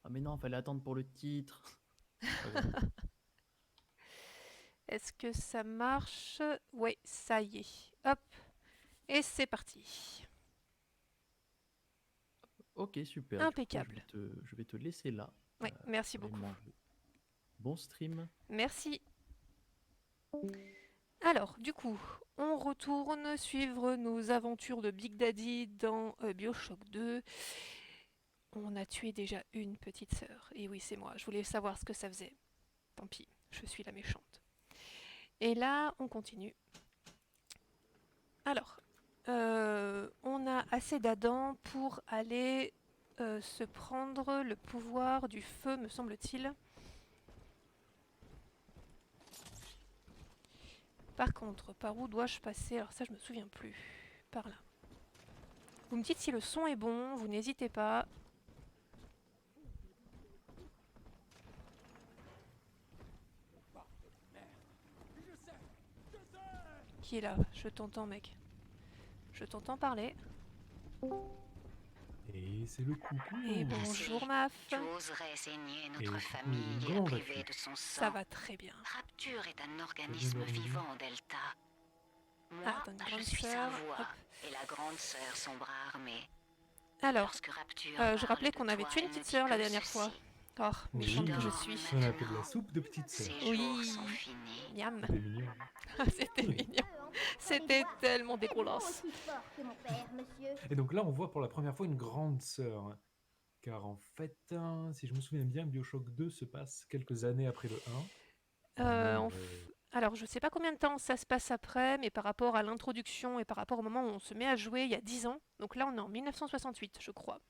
Ah mais non, fallait attendre pour le titre. C'est pas grave. Est-ce que ça marche? Oui, ça y est. Hop, et c'est parti. Ok, super. Du coup, Impeccable. je vais te laisser là Oui, merci pour aller beaucoup. manger. Bon stream. Merci. Alors, du coup, on retourne suivre nos aventures de Big Daddy dans BioShock 2. On a tué déjà une petite sœur. Et oui, c'est moi. Je voulais savoir ce que ça faisait. Tant pis, je suis la méchante. Et là, on continue. Alors, on a assez d'Adam pour aller se prendre le pouvoir du feu, me semble-t-il. Par contre, par où dois-je passer? Alors ça, je me souviens plus. Par là. Vous me dites si le son est bon, vous n'hésitez pas. Qui est là? Je t'entends, mec. Je t'entends parler. Et c'est le Et coucou. bonjour, Assez. Maf. Tu oserais saigner Et notre coucou, famille et la comment priver vas-tu? de son Ça sang. va très bien. Rapture est un Tu as bien organisme dormi? vivant, Delta. Moi, Ah, t'as une je grande suis sa sœur. voix, Hop. et la grande sœur son bras armé. Alors, Lorsque Rapture je parle rappelais de qu'on avait toi, tué une elle ne petite dit sœur la que dernière fois. ceci. Oh, méchante que je Oui, Dors suis. on a fait de la maintenant. soupe de petite sœur. Ces jours sont Oui, finis. miam. C'était mignon. C'était mignon. C'était tellement dégueulasse. Et donc là, on voit pour la première fois une grande sœur. Car en fait, si je me souviens bien, Bioshock 2 se passe quelques années après le 1. Euh, Mais en Alors, je sais pas combien de temps ça se passe après, mais par rapport à l'introduction et par rapport au moment où on se met à jouer il y a 10 ans, donc là on est en 1968, je crois.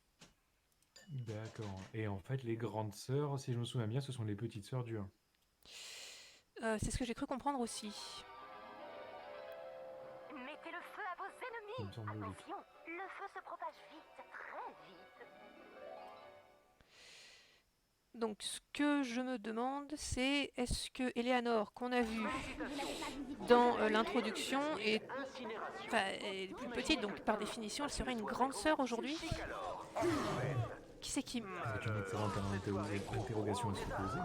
d'accord. Et en fait, les grandes sœurs, si je me souviens bien, ce sont les petites sœurs du 1. C'est ce que j'ai cru comprendre aussi. Mettez le feu à vos Il me ennemis. semble logique. Attention, le feu se propage vite, très vite. Donc, ce que je me demande, c'est est-ce que Eleanor, qu'on a vue dans l'introduction, enfin, est plus petite, donc par définition, elle serait une grande sœur aujourd'hui? Qui c'est qui? C'est une excellente interrogation à se poser.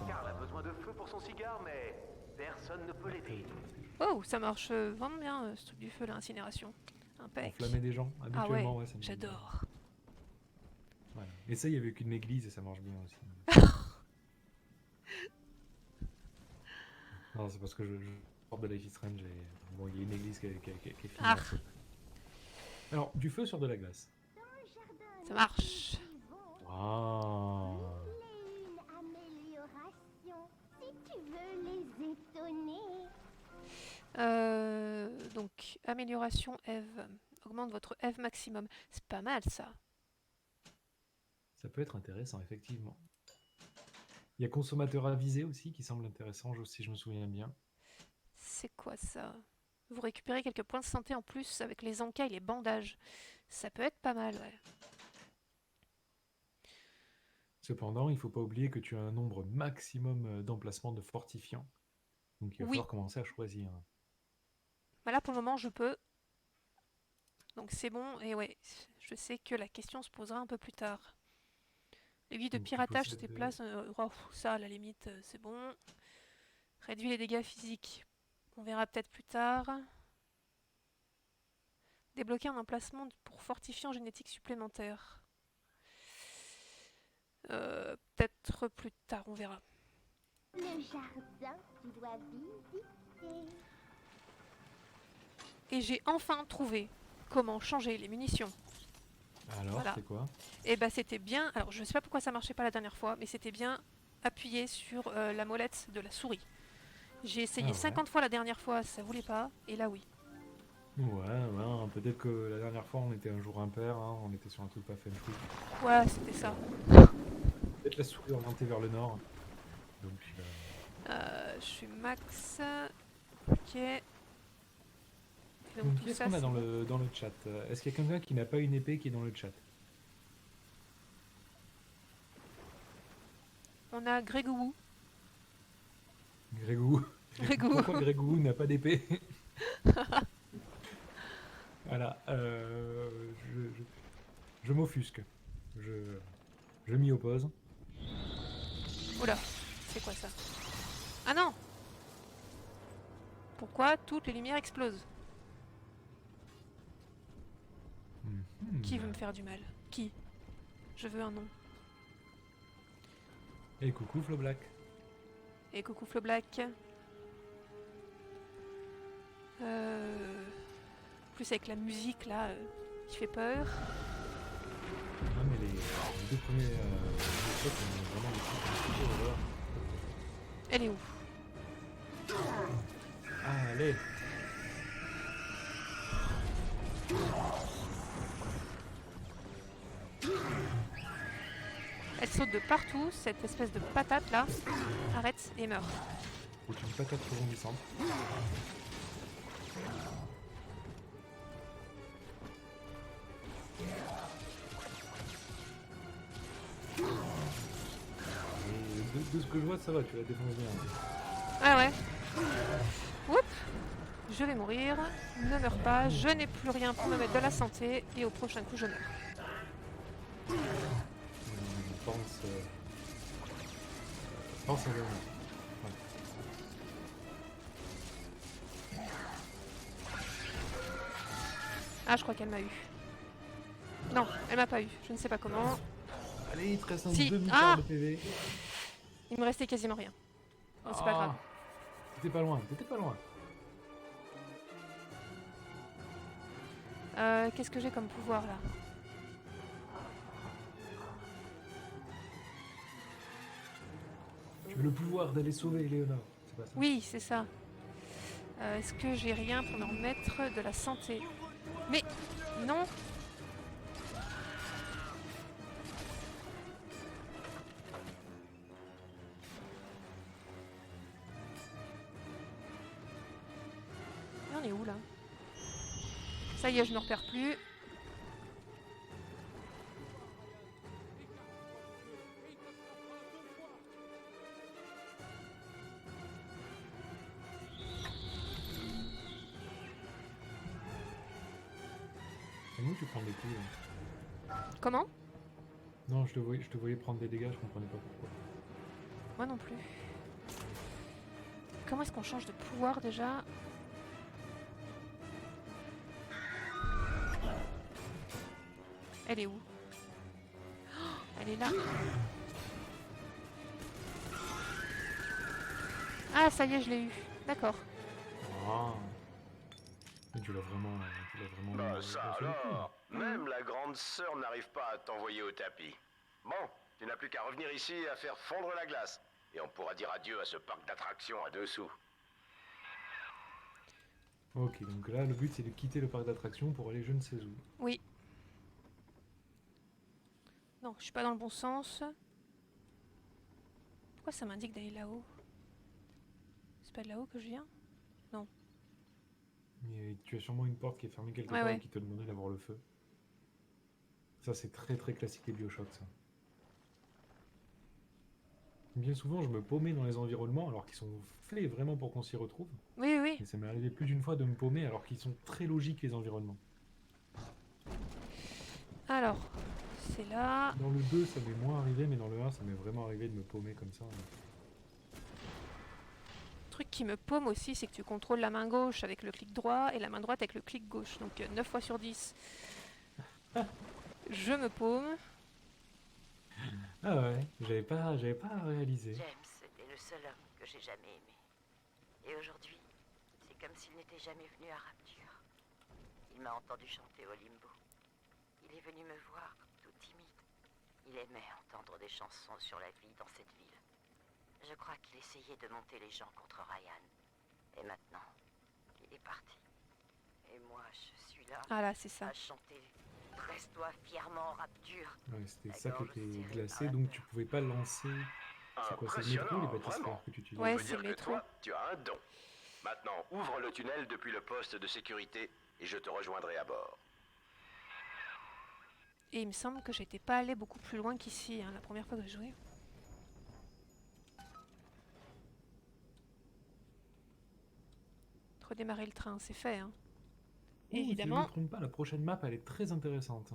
Karl a besoin de feu pour son cigare, mais personne ne peut Après, l'aider. Oh, ça marche vraiment bien, ce truc du feu, l'incinération. Impec. enflammer des gens, Ah ouais, habituellement, ouais, ça me... j'adore. Voilà. Essaye avec une église et ça marche bien aussi. Non, c'est parce que je sors de Life is Strange et bon, il y a une église qui est finie Ah, en feu. Alors, du feu sur de la glace. ça marche. Waouh. Une amélioration, si tu veux les étonner. Donc, amélioration Eve. Augmente votre Eve maximum. C'est pas mal ça. Ça peut être intéressant, effectivement. Il y a consommateur avisé aussi qui semble intéressant, si je me souviens bien. C'est quoi ça? Vous récupérez quelques points de santé en plus avec les encas et les bandages. Ça peut être pas mal, ouais. Cependant, il ne faut pas oublier que tu as un nombre maximum d'emplacements de fortifiants. Donc il va Oui, falloir commencer à choisir. bah là pour le moment je peux. Donc c'est bon, et ouais, je sais que la question se posera un peu plus tard. L'aiguille de Donc tu piratage se possèdes... déplace. Oh, ça, à la limite, c'est bon. Réduit les dégâts physiques. On verra peut-être plus tard. Débloquer un emplacement pour fortifiant génétique supplémentaire. Peut-être plus tard, on verra. Le jardin, tu dois visiter. Et j'ai enfin trouvé comment changer les munitions. Alors, Voilà. c'est quoi? Et bah c'était bien. Alors je sais pas pourquoi ça marchait pas la dernière fois, mais c'était bien appuyé sur la molette de la souris. J'ai Ah essayé ouais. 50 fois la dernière fois, ça voulait pas, et là oui. Ouais, ouais, peut-être que la dernière fois on était un jour impair, hein, on était sur un truc pas feng shui. Ouais, c'était ça. Peut-être la souris orientée vers le nord. Donc, Je suis max. Ok. Et donc tout qu'est-ce ça, qu'on a c'est dans bon. dans le chat? Est-ce qu'il y a quelqu'un qui n'a pas une épée qui est dans le chat? On a Grégou. Grégou. Grégou. Pourquoi Grégou n'a pas d'épée? Voilà, je m'offusque. Je, je m'y oppose. Oula, c'est quoi ça? Ah non! Pourquoi toutes les lumières explosent? Qui veut me faire du mal? Qui? Je veux un nom. Et coucou Flo Black. Et coucou Flo Black. Plus avec la musique là, qui fait peur. Ah mais les deux premiers shots, on vraiment les horreur. Elle est où? Ah allez. Elle saute de partout, cette espèce de patate là. Arrête et meurt. C'est une patate rebondissante. De ce que je vois, ça va, tu la défenses bien. Ah ouais. Oups. Je vais mourir. Ne meurs pas. Je n'ai plus rien pour me mettre de la santé. Et au prochain coup, je meurs. Pense à l'homme. Ah, je crois qu'elle m'a eu. Non, elle m'a pas eu. Je ne sais pas comment. Allez, il te reste un Si. demi-quart de PV. Il me restait quasiment rien. Bon, c'est pas grave. T'étais pas loin, t'étais pas loin. Qu'est-ce que j'ai comme pouvoir là? Tu as le pouvoir d'aller sauver Léonard, c'est pas ça? Oui, c'est ça. Est-ce que j'ai rien pour me remettre de la santé? Mais non. Et on est où là? Ça y est, je ne repère plus. Et nous, tu prends des coups. Comment? Non, je te voyais prendre des dégâts, je comprenais pas pourquoi. Moi non plus. Comment est-ce qu'on change de pouvoir déjà? Elle est où? Oh, elle est là. Ah, ça y est, je l'ai eu. D'accord. Ah. Mais tu l'as vraiment Bah eu ça sur le coup. alors, même la grande sœur n'arrive pas à t'envoyer au tapis. Bon, tu n'as plus qu'à revenir ici et à faire fondre la glace. Et on pourra dire adieu à ce parc d'attractions à dessous. Ok, donc là, le but c'est de quitter le parc d'attractions pour aller je ne sais où. Oui. Non, je suis pas dans le bon sens. Pourquoi ça m'indique d'aller là-haut? C'est pas de là-haut que je viens? Non. Mais tu as sûrement une porte qui est fermée quelque Ouais, part ouais. et qui te demandait d'avoir le feu. Ça, c'est très très classique des Bioshock, ça. Bien souvent, je me paumais dans les environnements alors qu'ils sont faits vraiment pour qu'on s'y retrouve. Oui, oui. Et ça m'est arrivé plus d'une fois de me paumer alors qu'ils sont très logiques, les environnements. Alors, c'est là. Dans le 2, ça m'est moins arrivé, mais dans le 1, ça m'est vraiment arrivé de me paumer comme ça. Le truc qui me paume aussi, c'est que tu contrôles la main gauche avec le clic droit et la main droite avec le clic gauche. Donc 9 fois sur 10. Je me paume. Ah ouais, j'avais pas réalisé. James était le seul homme que j'ai jamais aimé. Et aujourd'hui, c'est comme s'il n'était jamais venu à Rapture. Il m'a entendu chanter au limbo. Il est venu me voir, tout timide. Il aimait entendre des chansons sur la vie dans cette ville. Je crois qu'il essayait de monter les gens contre Ryan. Et maintenant, il est parti. Et moi, je suis là, Ah là, c'est ça. à chanter. Dresse-toi fièrement, Rapture. Ouais, c'était ça qui était glacé, donc tu pouvais pas lancer. C'est quoi, c'est le métro ou les bathysphères que tu utilises? Ouais, On peut c'est dire le que métro. toi, tu as un don. Maintenant, ouvre le tunnel depuis le poste de sécurité et je te rejoindrai à bord. Et il me semble que j'étais pas allée beaucoup plus loin qu'ici, hein, la première fois que j'ai joué. Redémarrer le train, c'est fait. Hein. Oh, si je ne Évidemment. me trompe pas, la prochaine map, elle est très intéressante.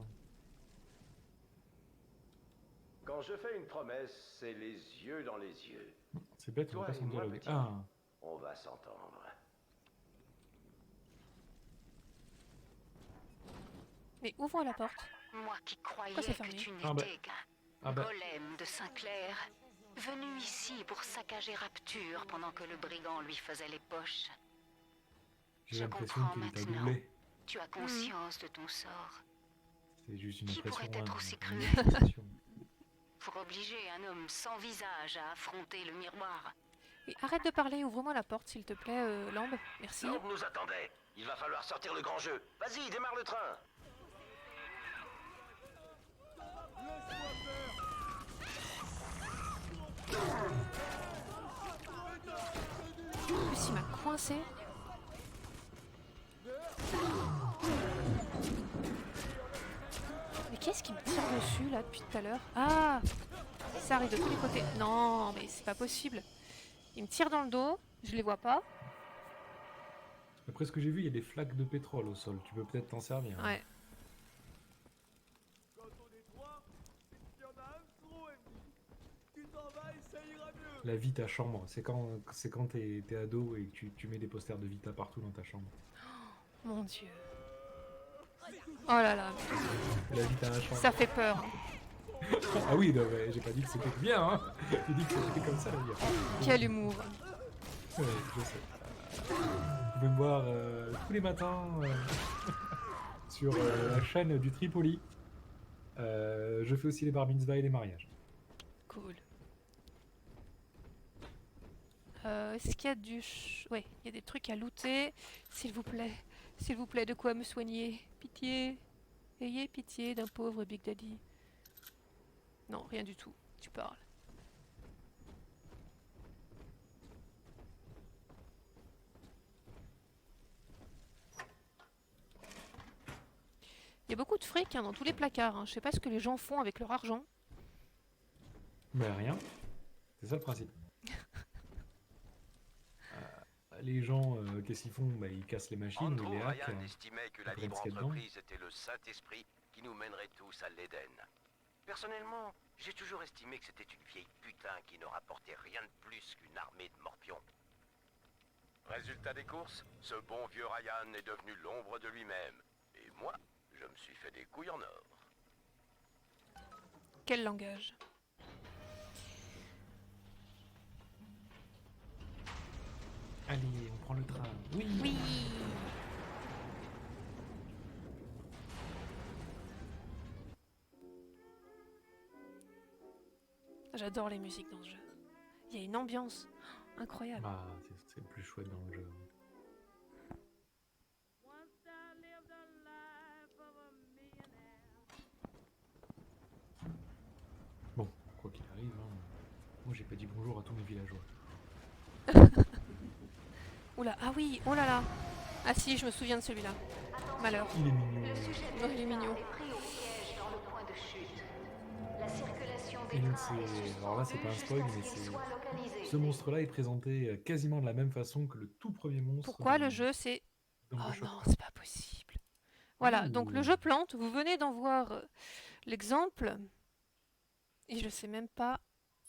Quand Quand je fais une promesse, c'est les yeux dans les yeux. C'est bête, on va Toi pas et s'en moi, dialoguer. petit. Ah, On va s'entendre. Mais ouvre la porte. Moi qui croyais Pourquoi c'est que fermé? tu Ah bah. n'étais qu'un Ah bah. golem de Sinclair, venu ici pour saccager Rapture pendant que le brigand lui faisait les poches. J'ai Je l'impression comprends qu'il t'a maintenant. doublé. Tu as conscience de ton sort. C'est juste une Qui impression. pourrait être hein, aussi une cruel? manifestation. Pour obliger un homme sans visage à affronter le miroir. Et arrête de parler, ouvre-moi la porte s'il te plaît, Lambe. Merci. L'ordre nous attendait. Il va falloir sortir le grand jeu. Vas-y, démarre le train. En plus, il m'a coincé. Mais qu'est-ce qui me tire dessus là depuis tout à l'heure? Ah! Ça arrive de tous les côtés. Non, mais c'est pas possible. Il me tire dans le dos, je les vois pas. Après ce que j'ai vu, il y a des flaques de pétrole au sol. Tu peux peut-être t'en servir. hein. Ouais. La Vita chambre, c'est quand t'es ado et que tu mets des posters de Vita partout dans ta chambre. Mon Dieu. Oh là là, La Vita chambre. ça fait peur. Ah oui, non, mais j'ai pas dit que c'était bien, hein. J'ai dit que c'était comme ça, la vie. Quel humour. Ouais, je sais. Vous pouvez me voir tous les matins sur la chaîne du Tripoli. Je fais aussi les bar mitzvahs et les mariages. Cool. Est-ce qu'il y a du... Ouais, il y a des trucs à looter. S'il vous plaît, de quoi me soigner? Pitié. Ayez pitié d'un pauvre Big Daddy. Non, rien du tout. Tu parles. Il y a beaucoup de fric hein, dans tous les placards. Hein. Je sais pas ce que les gens font avec leur argent. Mais rien. C'est ça le principe. Les gens, qu'est-ce qu'ils font? Bah, ils cassent les machines ou Andrew ils les hackent. Ryan estimait que la après libre ce qu'il y a dedans. entreprise était le Saint-Esprit qui nous mènerait tous à l'Éden. Personnellement, j'ai toujours estimé que c'était une vieille putain qui ne rapportait rien de plus qu'une armée de morpions. Résultat des courses, ce bon vieux Ryan est devenu l'ombre de lui-même. Et moi, je me suis fait des couilles en or. Quel langage? Allez, on prend le train. Oui. Oui. J'adore les musiques dans ce jeu. Il y a une ambiance incroyable. Ah, c'est le plus chouette dans le jeu. Bon, quoi qu'il arrive, hein, moi j'ai pas dit bonjour à tous mes villageois. Oula, ah oui, oh là là. Ah si, je me souviens de celui-là. Malheur. Il est mignon. Oh, il est mignon. Et donc alors là c'est pas un spoil, mais ce monstre-là est présenté quasiment de la même façon que le tout premier monstre. Pourquoi dans- le jeu c'est... dans Oh Bioshock. non, c'est pas possible. Voilà, Ouh. donc le jeu plante. Vous venez d'en voir l'exemple. Et je sais même pas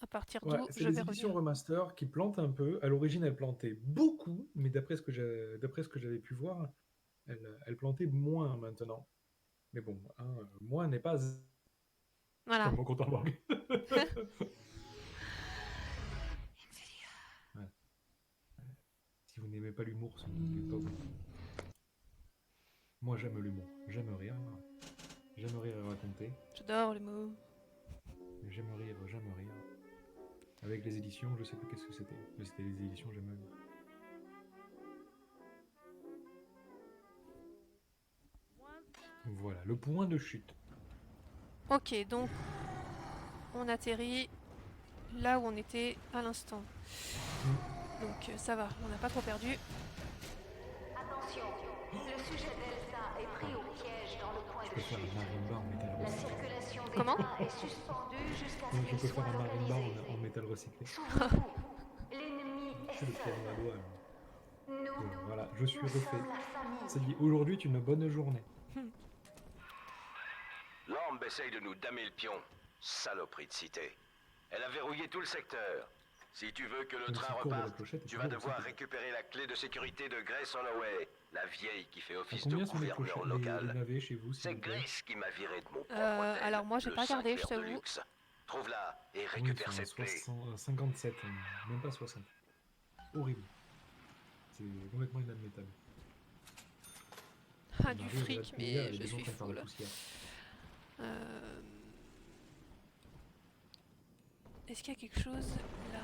à partir Ouais, d'où c'est je les vais éditions revenir. remaster qui plantent un peu. À l'origine, elles plantaient beaucoup, mais d'après ce que j'avais pu voir, elles plantaient moins maintenant. Mais bon, hein, moins n'est pas Voilà. comme mon compte en banque. Ouais. Si vous n'aimez pas l'humour, ce n'est pas vous. Moi, j'aime l'humour. J'aime rire. J'aime rire et raconter. J'adore les mots. Mais j'aime rire. Avec les éditions, je sais plus qu'est-ce que c'était. Mais c'était les éditions, j'aime rire. Voilà, le point de chute. Ok, donc on atterrit là où on était à l'instant. Donc ça va, on n'a pas trop perdu. Attention, le sujet d'Elsa est pris au piège dans le point Je de peux faire chute. un marimba en métal La recyclé. circulation des Comment trains est suspendue jusqu'à ce Non, je qu'il peux soit faire un marimba localisé. en métal recyclé. Souvenez-vous, l'ennemi est C'est le piano à seul. doigt. Nous, Voilà, je suis nous refait. sommes la famille. Ça dit, aujourd'hui est une bonne journée. Lambe essaye de nous damer le pion. Saloperie de cité. Elle a verrouillé tout le secteur. Si tu veux que le Donc, train c'est court de la reparte, clochette, et tu puis vas là, devoir c'est- récupérer la clé de sécurité de Grace Holloway, la vieille qui fait À office de combien sont les gouverneur clochettes, les local. navets chez vous, s'il C'est vous plaît? Grace qui m'a viré de mon propre hôtel, Alors moi, j'ai le pas regardé, je Sinclair de t'avoue. luxe. Trouve-la et Oui, ils récupère sont à cette clé. 57, même pas 60. Horrible. C'est complètement inadmettable. Ah, du Marie, elle fric, reste derrière, mais elle est je déjà en suis train de faire la full. poussière. Est-ce qu'il y a quelque chose là?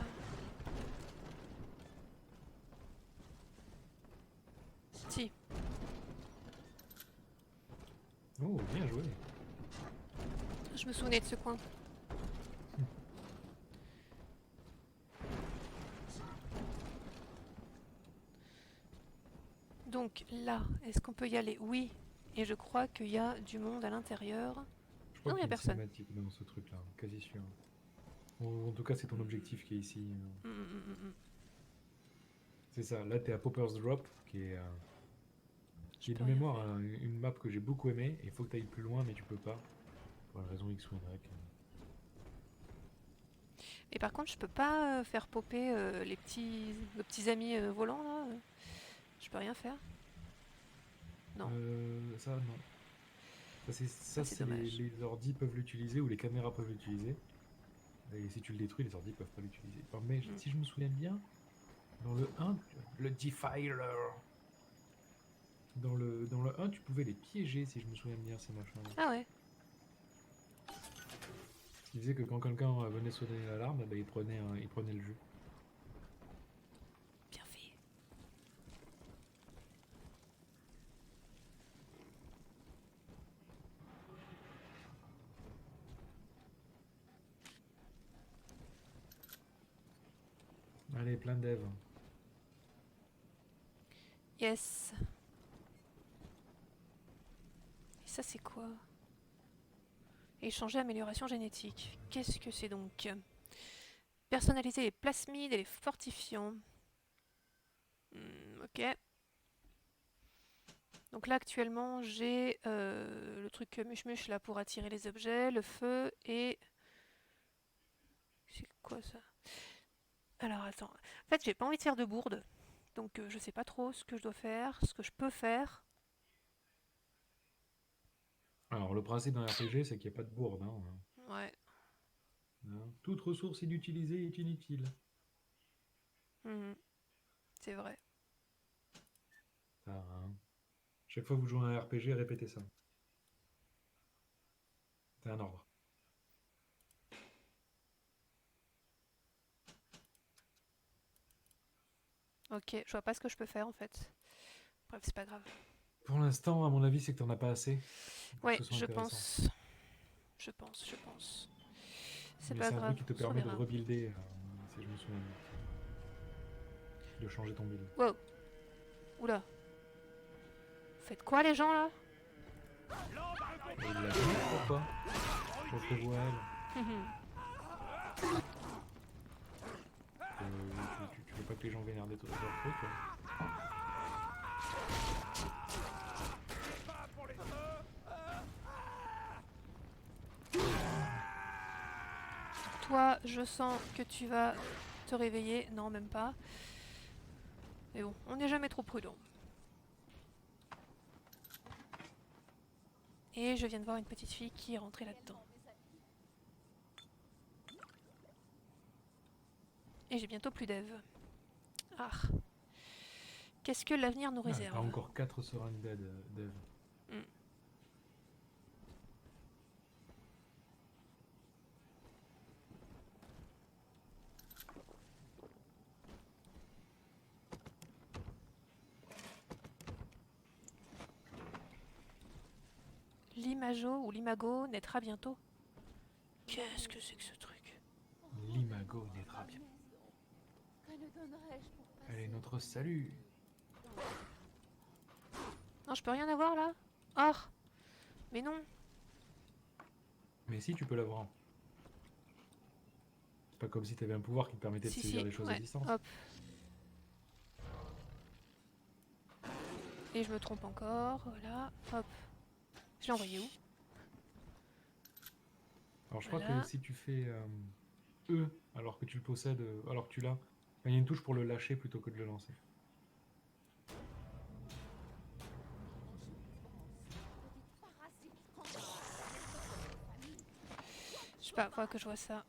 Si. Oh, bien joué. Je me souvenais de ce coin. Donc là, est-ce qu'on peut y aller? Oui. Et je crois qu'il y a du monde à l'intérieur. Je crois Non, il qu'il y a une personne. cinématique dans ce truc-là, quasi sûr. En tout cas, c'est ton objectif qui est ici. C'est ça, là t'es à Popper's Drop, qui est de peux rien mémoire une map que j'ai beaucoup aimée. Il faut que tu ailles plus loin, mais tu peux pas. Pour une raison X ou Y. Et par contre, je peux pas faire popper nos petits amis volants là. Je peux rien faire. Non. Ça, non. Ça, c'est c'est dommage. les ordi peuvent l'utiliser ou les caméras peuvent l'utiliser. Et si tu le détruis, les ordi peuvent pas l'utiliser. Enfin, mais si je me souviens bien, dans le 1, le Defiler. Dans le 1, tu pouvais les piéger, si je me souviens bien, ces machins. Ah ouais. Ce qui faisait que quand quelqu'un venait sonner l'alarme, bah, il prenait le jeu. Bien fait. Allez, plein dev. Yes. Et ça, c'est quoi? Échanger amélioration génétique. Qu'est-ce que c'est donc? Personnaliser les plasmides et les fortifiants. Ok. Donc là, actuellement, j'ai le truc muche-muche là pour attirer les objets, le feu et... C'est quoi ça? Alors, attends. En fait, j'ai pas envie de faire de bourde. Donc, je sais pas trop ce que je dois faire, ce que je peux faire. Alors, le principe d'un RPG, c'est qu'il n'y a pas de bourde. Ouais. Toute ressource inutilisée est inutile. C'est vrai. Ça, chaque fois que vous jouez à un RPG, répétez ça. C'est un ordre. Ok, je vois pas ce que je peux faire en fait. Bref, c'est pas grave. Pour l'instant, à mon avis, c'est que t'en as pas assez. Ouais, Ce soit je intéressant. pense. Je pense. C'est Mais pas c'est un grave. truc qui te on permet de verra. rebuilder, si je me souviens bien. De changer ton build. Wow. Oula. Vous faites quoi les gens là? Et il l'a dit, pourquoi? Contre voile. Tu veux pas que les gens vénèrent des trucs? Toi, je sens que tu vas te réveiller. Non, même pas. Mais bon, on n'est jamais trop prudent. Et je viens de voir une petite fille qui est rentrée là-dedans. Et j'ai bientôt plus d'Eve. Ah. Qu'est-ce que l'avenir nous réserve? T'as encore 4 seringues dev. L'imago ou l'imago naîtra bientôt. Qu'est-ce que c'est que ce truc? L'imago naîtra bien. Elle est notre salut. Non, je peux rien avoir là? Ah. Mais non. Mais si, tu peux l'avoir. C'est pas comme si t'avais un pouvoir qui te permettait de saisir des choses à distance. Hop. Et je me trompe encore, voilà, hop. Je l'ai envoyé où? Alors je crois Voilà. que si tu fais E alors que tu le possèdes, alors que tu l'as, il y a une touche pour le lâcher plutôt que de le lancer. Je sais pas, faudra que je vois ça.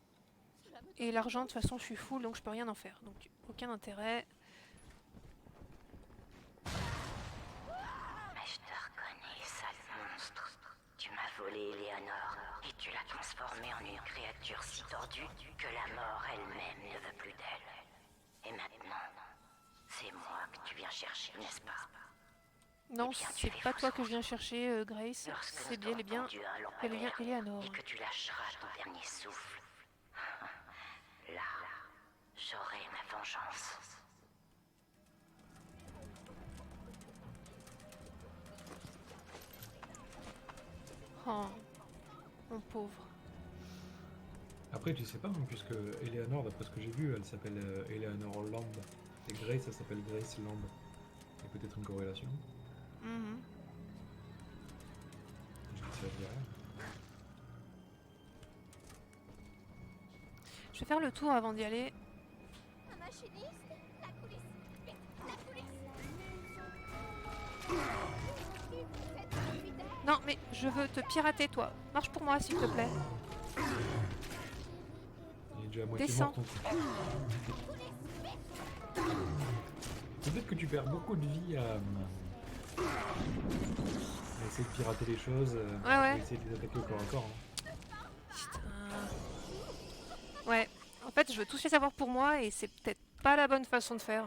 Et l'argent, de toute façon, je suis full, donc je peux rien en faire. Donc, aucun intérêt. Mais je te reconnais, sale monstre. Tu m'as volé Eleanor et tu l'as transformée en une créature si tordue que la mort elle-même ne veut plus d'elle. Et maintenant, c'est moi que tu viens chercher, n'est-ce pas? Non, Eh bien, tu c'est les pas toi que fausses je viens chercher, Grace. Lorsque C'est nous bien, t'aurons les bien, tendu un bel et bien lampadaire Eleanor. et que tu lâcheras ton dernier souffle, là, j'aurai ma vengeance. Oh, mon pauvre. Après, tu sais pas, hein, puisque Eleanor, d'après ce que j'ai vu, elle s'appelle Eleanor Lamb. Et Grace, ça s'appelle Grace Lamb. Il y a peut-être une corrélation. Mhm. Je dis ça, je dis rien. Je vais faire le tour avant d'y aller. Un machiniste? La coulisse! Vite, la coulisse! Faites profiter! Non, mais je veux te pirater, toi. Marche pour moi, s'il te plaît. Il est déjà à moitié Descends. mort ton truc. Peut-être que tu perds beaucoup de vie à essayer de pirater les choses, Ouais. à essayer de les attaquer au corps à corps. Hein. Putain. Ouais, en fait, je veux tous les savoir pour moi et c'est peut-être pas la bonne façon de faire.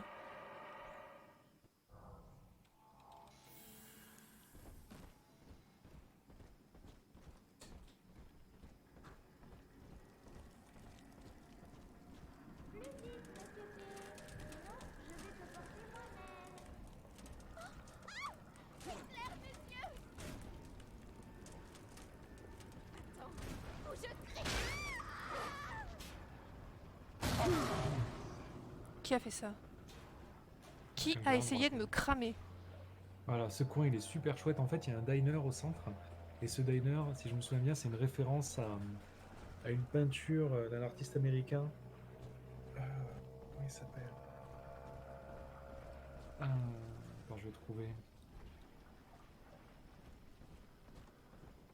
Qui a fait ça? Qui J'aime a bien essayé de braquer. me cramer? Voilà, ce coin il est super chouette. En fait, il y a un diner au centre. Et ce diner, si je me souviens bien, c'est une référence à une peinture d'un artiste américain. Comment il s'appelle? Attends, je vais trouver.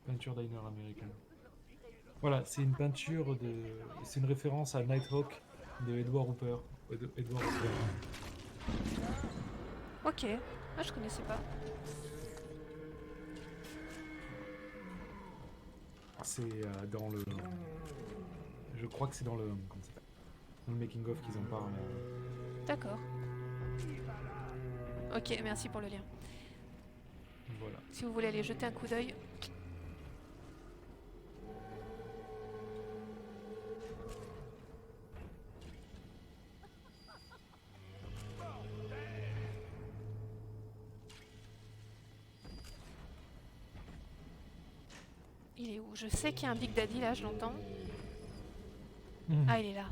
Peinture diner américain. Voilà, c'est une peinture de. C'est une référence à Nighthawk de Edward Hopper. Edward Hopper. Ok, ah, je connaissais pas. C'est dans le. Je crois que c'est dans le. Comment ça s'appelle? Dans le making-of qu'ils en parlent. D'accord. Ok, merci pour le lien. Voilà. Si vous voulez aller jeter un coup d'œil. Il est où? Je sais qu'il y a un Big Daddy là, je l'entends. Ah, il est là.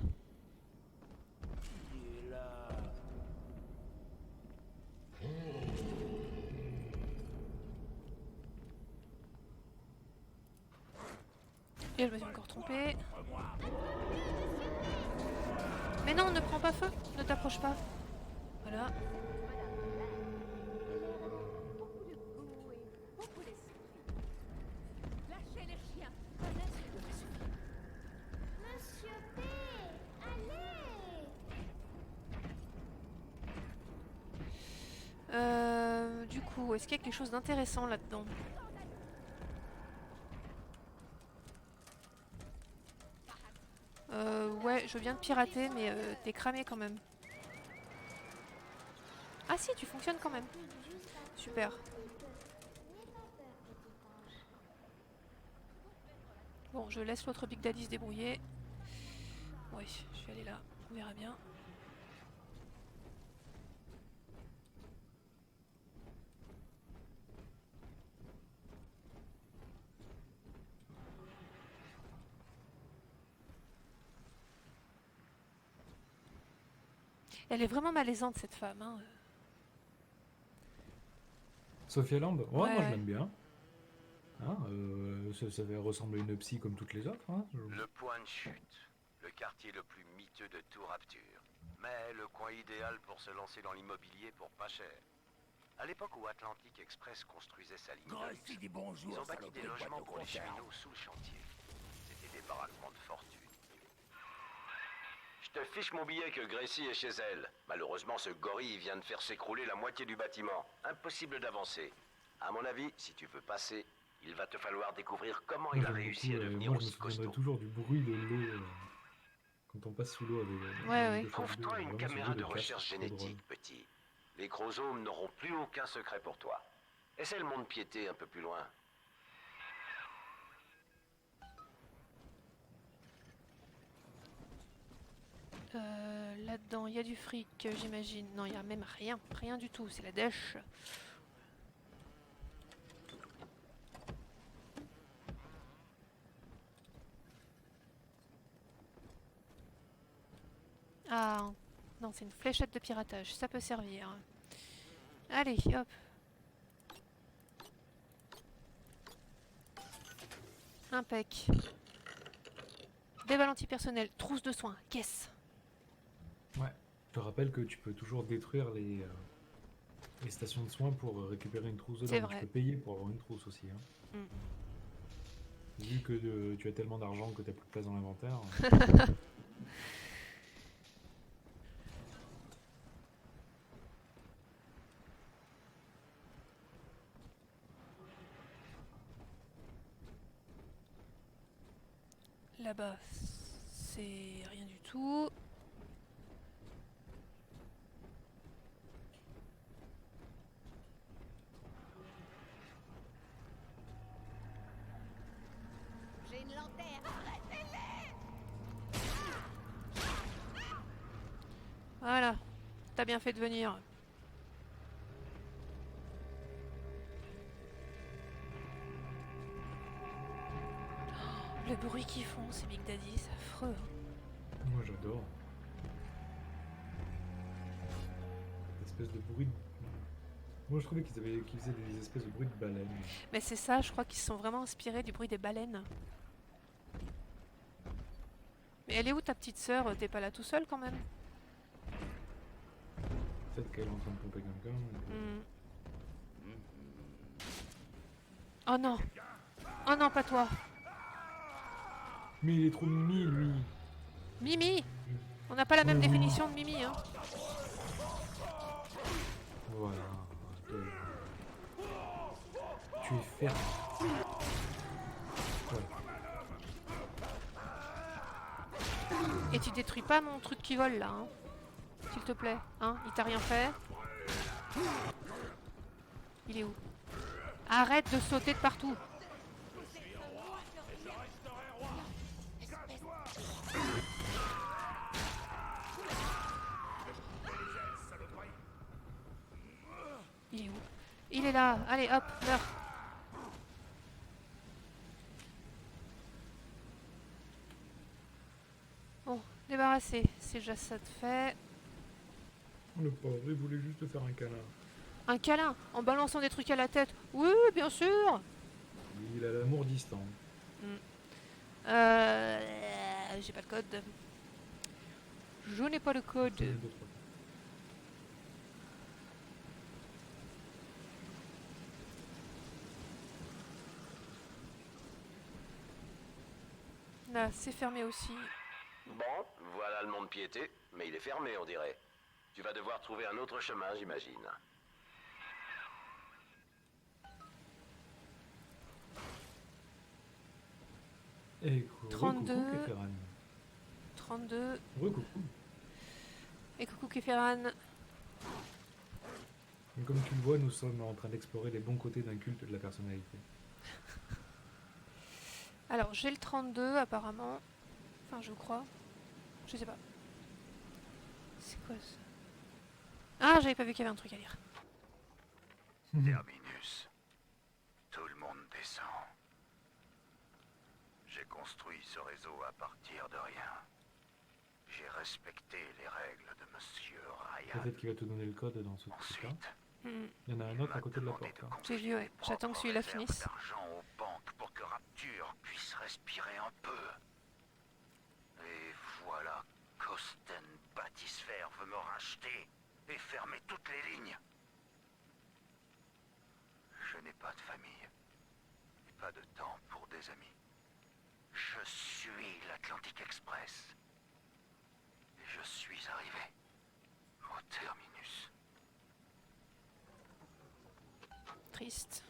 Et je me suis encore trompée. Mais non, ne prends pas feu, ne t'approche pas. Voilà. Beaucoup de goût et beaucoup d'esprit. Lâchez les chiens. Un instant me suffit. Monsieur P, allez! Du coup, est-ce qu'il y a quelque chose d'intéressant là-dedans? Ouais, je viens de pirater, mais t'es cramé quand même. Ah si, tu fonctionnes quand même. Super. Bon, je laisse l'autre Big Daddy se débrouiller. Oui, je vais aller là, on verra bien. Elle est vraiment malaisante cette femme. Hein. Sophia Lamb? Ouais, moi je Ouais. l'aime bien. Hein, ça va ressembler à une psy comme toutes les autres. Hein. Le point de chute, le quartier le plus miteux de tout Rapture. Mais le coin idéal pour se lancer dans l'immobilier pour pas cher. À l'époque où Atlantic Express construisait sa ligne de luxe, ils ont bâti des logements pour les cheminots sous le chantier. C'était des baraquements de fortune. Je te fiche mon billet que Gracie est chez elle. Malheureusement, ce gorille vient de faire s'écrouler la moitié du bâtiment. Impossible d'avancer. À mon avis, si tu veux passer, il va te falloir découvrir comment il a réussi à devenir moi, je me aussi souviendrai costaud. toujours du bruit de l'eau quand on passe sous l'eau avec Ouais. le Trouve-toi une vraiment ce caméra bruit de casque, recherche c'est trop drôle. génétique, petit. Les chromosomes n'auront plus aucun secret pour toi. Essaie le monde piété un peu plus loin. Là-dedans, il y a du fric, j'imagine. Non, il y a même rien. Rien du tout, c'est la dèche. Ah, non, c'est une fléchette de piratage. Ça peut servir. Allez, hop. Impec. Des balles antipersonnelles. Trousse de soins. Caisse. Ouais. Je te rappelle que tu peux toujours détruire les stations de soins pour récupérer une trousse C'est dedans. vrai. Tu peux payer pour avoir une trousse aussi. Hein. Vu que tu as tellement d'argent que tu n'as plus de place dans l'inventaire. Là-bas, c'est rien du tout. J'ai une lanterne. Arrêtez-les! Voilà. T'as bien fait de venir. Oh, le bruit qu'ils font, ces Big Daddy, c'est affreux. Moi j'adore. Espèce de bruit. Moi je trouvais qu'ils faisaient des espèces de bruits de baleines. Mais c'est ça, je crois qu'ils se sont vraiment inspirés du bruit des baleines. Mais elle est où ta petite sœur? T'es pas là tout seul quand même? Peut-être qu'elle est en train de pomper quelqu'un. Oh non! Oh non, pas toi! Mais il est trop mimi lui. Mimi! On n'a pas la même définition de Mimi, hein? Voilà. Tu es ferme. Et tu détruis pas mon truc qui vole là, hein? S'il te plaît, hein? Il t'a rien fait? Il est où? Arrête de sauter de partout! Il est où? Il est là! Allez, hop, meurs! Bon, débarrassé. C'est déjà ça de fait. Le pauvre, il voulait juste faire un câlin. Un câlin en balançant des trucs à la tête. Oui, bien sûr. Il a l'amour distant. J'ai pas de code. Je n'ai pas de code. C'est une, deux, trois. Là, c'est fermé aussi. Bon, voilà le monde piété, mais il est fermé, on dirait. Tu vas devoir trouver un autre chemin, j'imagine. Et 32. Recoucou Kéferan. 32. Recoucou. Et coucou Kéferan. Comme tu le vois, nous sommes en train d'explorer les bons côtés d'un culte de la personnalité. Alors, j'ai le 32 apparemment. Enfin, je crois. Je sais pas. C'est quoi ça? Ah, j'avais pas vu qu'il y avait un truc à lire. Terminus. Tout le monde descend. J'ai construit ce réseau à partir de rien. J'ai respecté les règles de Monsieur Ryan. Peut-être qu'il va te donner le code dans ce truc-là. Ensuite, Hmm, Il y en a un autre à côté de la porte. Là. j'ai vu, ouais. J'attends que celui-là finisse. D'argent aux banques pour que Rapture puisse respirer un peu. Et voilà, Kosten Batisphère veut me racheter et fermer toutes les lignes. Je n'ai pas de famille, pas de temps pour des amis. Je suis l'Atlantic Express. Et je suis arrivé au terminus. Triste.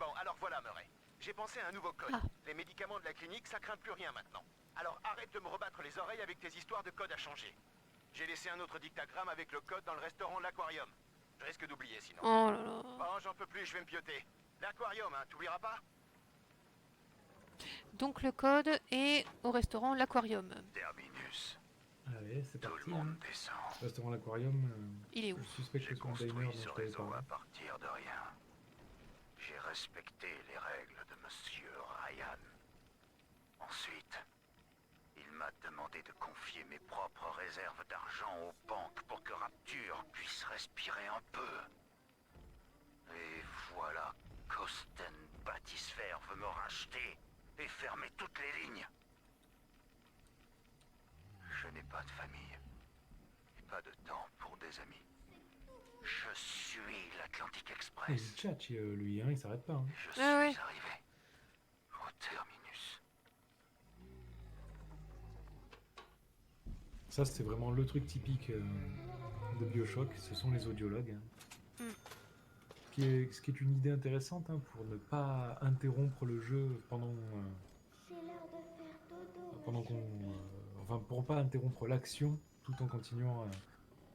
Bon, alors voilà, Murray. J'ai pensé à un nouveau code. Ah. Les médicaments de la clinique, ça craint plus rien maintenant. Alors arrête de me rebattre les oreilles avec tes histoires de code à changer. J'ai laissé un autre dictagramme avec le code dans le restaurant L'Aquarium. Je risque d'oublier sinon. Oh là là. Bon, j'en peux plus, je vais me pioter. L'Aquarium, hein, t'oublieras pas? Donc le code est au restaurant L'Aquarium. Terminus. Allez, c'est Tout parti. le Hein. monde descend. Restaurant l'Aquarium. Il est où? Je suspecte que J'ai c'est un diner construit dont ce je t'avais réseau parlé. à partir de rien. J'ai respecté les règles de Monsieur Ryan. Ensuite, il m'a demandé de confier mes propres réserves d'argent aux banques pour que Rapture puisse respirer un peu. Et voilà, Kosten Batisphère veut me racheter et fermer toutes les lignes. Je n'ai pas de famille, et pas de temps pour des amis. Je suis l'Atlantic Il Express. tchatche, lui, hein, il s'arrête pas. Hein. Et je suis Ah ouais. arrivé au terminus. Ça, c'est vraiment le truc typique de Bioshock, ce sont les audiologues. Mm. Ce qui est une idée intéressante hein, pour ne pas interrompre le jeu pendant qu'on... enfin, pour pas interrompre l'action tout en continuant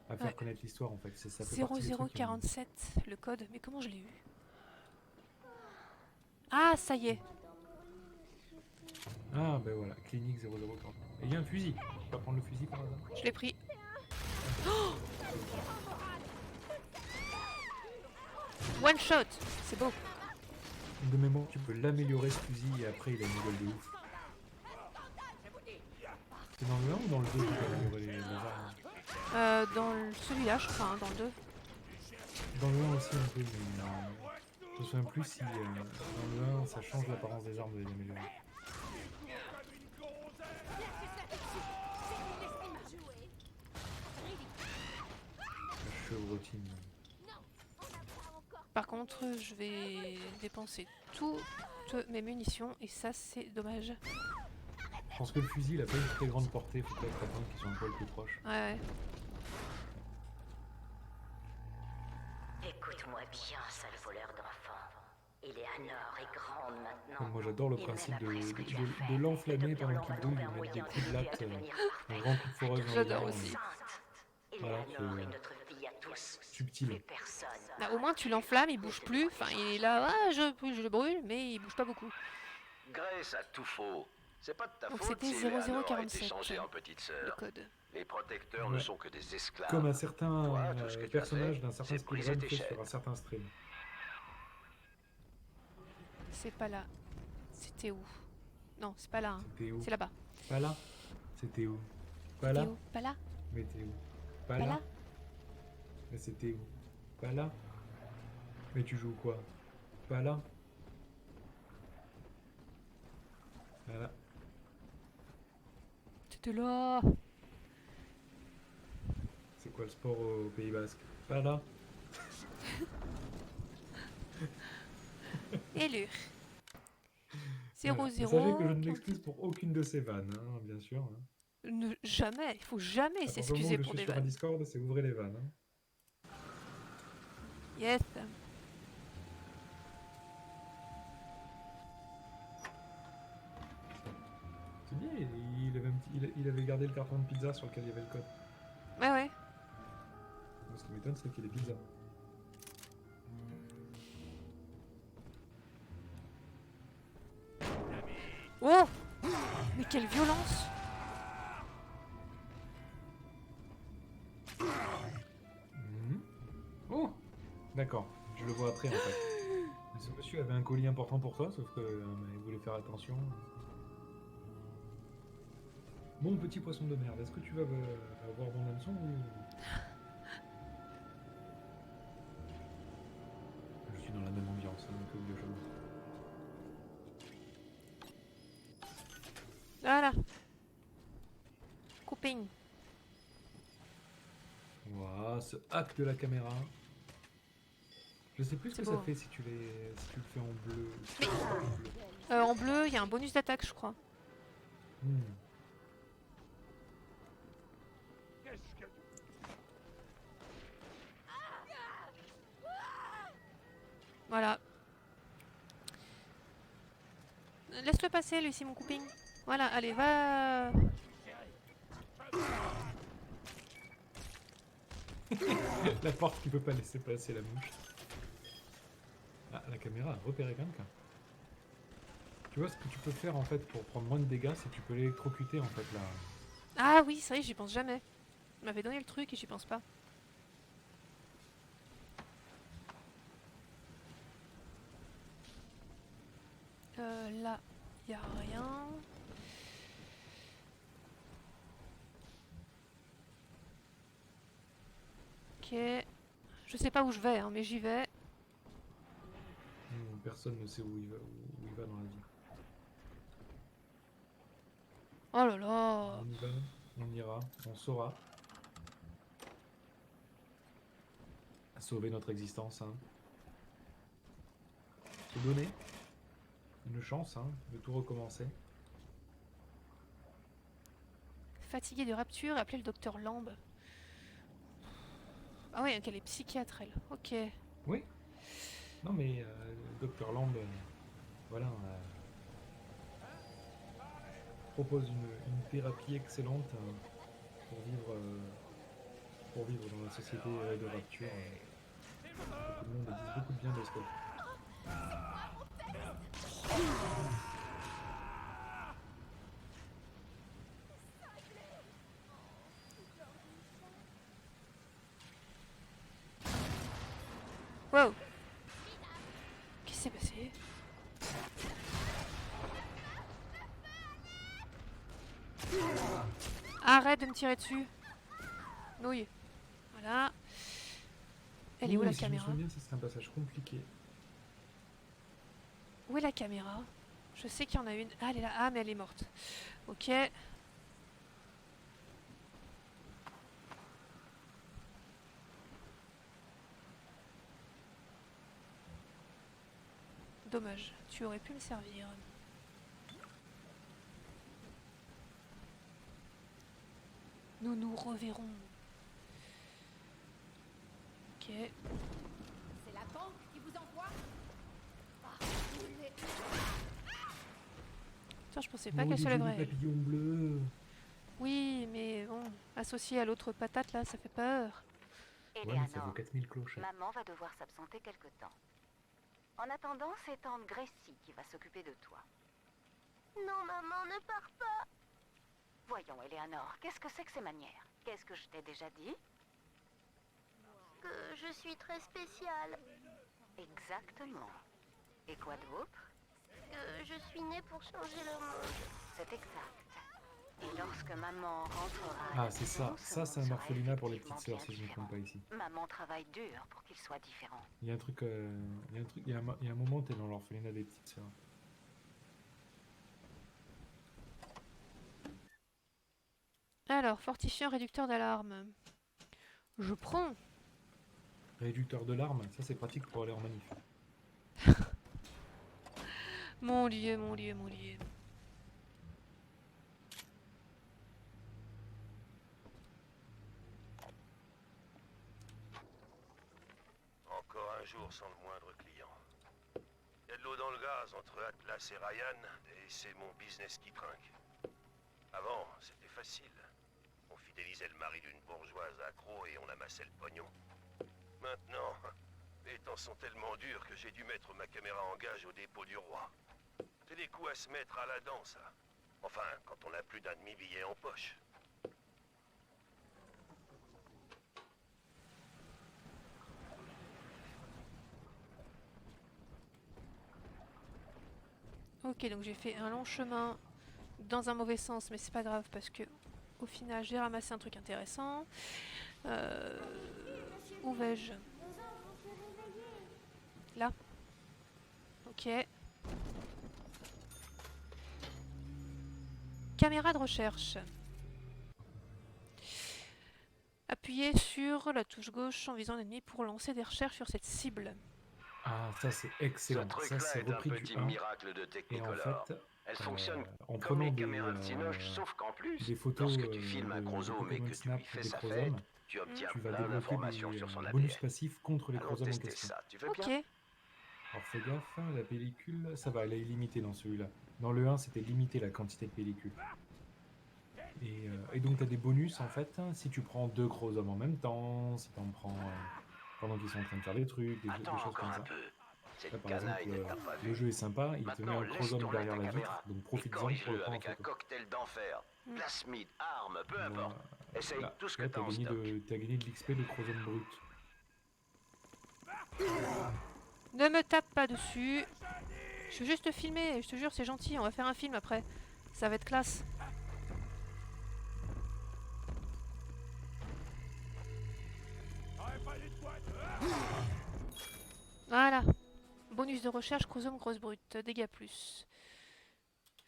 à faire Ouais. connaître l'histoire en fait. Ça fait partie des trucs qui ont- 0047, le code. Mais comment je l'ai eu? Ah, ça y est. Ah ben voilà, clinique 0040. Et il y a un fusil. Tu peux pas prendre le fusil par hasard? Je l'ai pris. Oh, one shot. C'est beau. De mémoire, tu peux l'améliorer ce fusil et après il a une gueule de ouf. C'est dans le 1 ou dans le 2 que tu peux améliorer les armes? Dans celui-là, je crois, hein, dans le 2. Dans le 1 aussi un peu, mais je me souviens plus si dans le 1 ça change l'apparence des armes de les améliorer. La chevrotine. Par contre, je vais dépenser toutes mes munitions et ça, c'est dommage. Je pense que le fusil il a pas une très grande portée, faut peut-être attendre qu'ils soient un poil plus proches. Ouais, ouais. Écoute-moi bien, sale voleur d'enfants. Eleanor est grande maintenant. Moi j'adore le Il principe m'aime après ce que tu as de fait. l'enflammer Le pendant Docteur qu'il brûle, Long va lui mettre des trouver un coups de moyen latte, de devenir un grand coup de forage dans J'adore les aussi. dents, Eleanor Voilà, est notre fille à tous. subtil. Plus personne. Bah, au moins, tu l'enflammes, il bouge plus. Enfin, il est là, ah, je le brûle, mais il bouge pas beaucoup. Grace a tout faux. C'est pas de ta Donc faute c'était si Eleanor a été 0047, changée en petite le sœur. code. Les protecteurs ne Ouais. sont que des esclaves. Comme un certain Toi, tout ce que tu as personnage fait, d'un certain c'est briser speedrun tes fait sur chaînes. un certain stream. C'est pas là. C'était où? Non, c'est pas là. Hein. C'était où? C'est là-bas. Pas là. C'était où? Pas C'était là. où? Pas là. Mais t'es où? Pas Pas là. là. Mais c'était où? Pas là. Mais tu joues quoi? Pas là. Voilà. C'était là. C'est quoi le sport au Pays Basque? Pas là. Élure. Voilà. 00. Sachez que je ne m'excuse pour aucune de ces vannes, hein, bien sûr. Hein. Jamais. Il faut jamais À partir du moment s'excuser où je pour suis des sur un vannes. Discord, c'est ouvrez les vannes. Hein. Yes. C'est bien, il avait gardé le carton de pizza sur lequel il y avait le code. Ouais, ouais. Moi, ce qui m'étonne, c'est qu'il y ait des pizzas. Oh! Mais quelle violence! Mhm. Oh! D'accord, je le vois après en fait. Mais ce monsieur avait un colis important pour toi, sauf que il voulait faire attention. Bon petit poisson de merde, est-ce que tu vas avoir mon hameçon ou... Voilà. Couping. Voilà, ce hack de la caméra. Je sais plus ce C'est que beau. ça fait si tu le fais en bleu. En bleu, il y a un bonus d'attaque, je crois. Hmm. Voilà. Laisse-le passer, lui, c'est mon couping. Voilà, allez, va. La porte qui peut pas laisser passer la mouche. Ah, la caméra a repéré quelqu'un. Tu vois ce que tu peux faire en fait pour prendre moins de dégâts, c'est que tu peux l'électrocuter en fait là. Ah oui, c'est vrai, j'y pense jamais. Il m'avait donné le truc et j'y pense pas. Là, y a rien. Ok. Je sais pas où je vais, hein, mais j'y vais. Personne ne sait où il va dans la vie. Oh là là. On y va, on ira, on saura. Sauver notre existence. Hein. Se donner une chance hein, de tout recommencer. Fatiguée de rapture, appelez le docteur Lamb. Ah oui, elle est psychiatre, elle. Ok. Oui. Non mais Dr Lamb, voilà, propose une thérapie excellente pour vivre dans la société de rapture. Beaucoup de monde dit beaucoup de bien de ce qu'elle fait. Wow. Qu'est-ce qui s'est passé? Arrête de me tirer dessus. Nouille. Voilà. Elle est où la si caméra? je me souviens, c'est un passage compliqué. Où est la caméra? Je sais qu'il y en a une. Ah, elle est là. Ah, mais elle est morte. Ok. Dommage. Tu aurais pu me servir. Nous nous reverrons. Ok. C'est la banque qui vous envoie. Ah, vous les- Tiens, je pensais pas qu'elle se lèverait. Papillon bleu. Oui, mais bon, associé à l'autre patate là, ça fait peur. Ouais, mais ça vaut 4000 cloches. Maman va devoir s'absenter quelque temps. En attendant, c'est tante Gracie qui va s'occuper de toi. Non, maman, ne pars pas. Voyons, Eleanor, qu'est-ce que c'est que ces manières? Qu'est-ce que je t'ai déjà dit? Que je suis très spéciale. Exactement. Et quoi d'autre? Que je suis née pour changer le monde. C'est exact. Et lorsque maman rentrera à Ah, la c'est maison, ça. ce Ça, monde c'est un sera orphelinat pour les effectivement petites sœurs, bien si je ne me trompe pas ici. Maman travaille dur pour qu'il soit différent. Il y a un truc, il y a un moment où t'es dans l'orphelinat des petites sœurs. Alors, fortifiant réducteur d'alarme. Je prends. Réducteur de larmes, ça c'est pratique pour aller en manif. Mon dieu, mon dieu, mon dieu. Encore un jour sans le moindre client. Il y a de l'eau dans le gaz entre Atlas et Ryan, et c'est mon business qui trinque. Avant, c'était facile. On fidélisait le mari d'une bourgeoise accro et on amassait le pognon. Maintenant, les temps sont tellement durs que j'ai dû mettre ma caméra en gage au dépôt du roi. C'est des coups à se mettre à la dent, ça. Enfin, quand on n'a plus d'un demi-billet en poche. Ok, donc j'ai fait un long chemin dans un mauvais sens, mais c'est pas grave parce que au final j'ai ramassé un truc intéressant. Où vais-je? Là. Ok. caméra de recherche. Appuyez sur la touche gauche en visant l'ennemi pour lancer des recherches sur cette cible. Ah, ça c'est Ce excellent. Ça truc-là c'est est un repris du petit 1. miracle de Et en Technicolor. fait, Elle fonctionne en comme prenant les caméras de Cinoche, sauf qu'en plus, des photos lorsque tu filmes un de chromosome et Pokémon que tu Snap lui fais des sa fête, chromosomes, tu obtiens tu vas plein débloquer d'informations des sur son bonus ADN. passifs contre les Allons chromosomes en tester question. ça, tu veux Ok. bien? Alors fais gaffe, hein, la pellicule, ça va, elle est limitée dans celui-là. Dans le 1, c'était limité la quantité de pellicule. Et donc tu as des bonus en fait, hein, si tu prends 2 chromosomes en même temps, si tu en prends pendant qu'ils sont en train de faire des trucs, des Attends choses encore comme un ça. peu. Là, Cette par exemple, canaille ne t'a pas le vu. jeu est sympa, il te met Maintenant, un laisse chromosome tourner derrière ta la vitre, caméra donc et profite-en pour le corrige-le prendre en avec un photo. cocktail d'enfer. Plasmide, arme, peu importe. Essaye Voilà. tout ce que Là, t'as t'as en stock. gagné de l'XP de chromosome brut. Ne me tape pas dessus. Je veux juste filmer, je te jure, c'est gentil. On va faire un film après. Ça va être classe. Voilà. Bonus de recherche, chromosome grosse brute. Dégâts plus.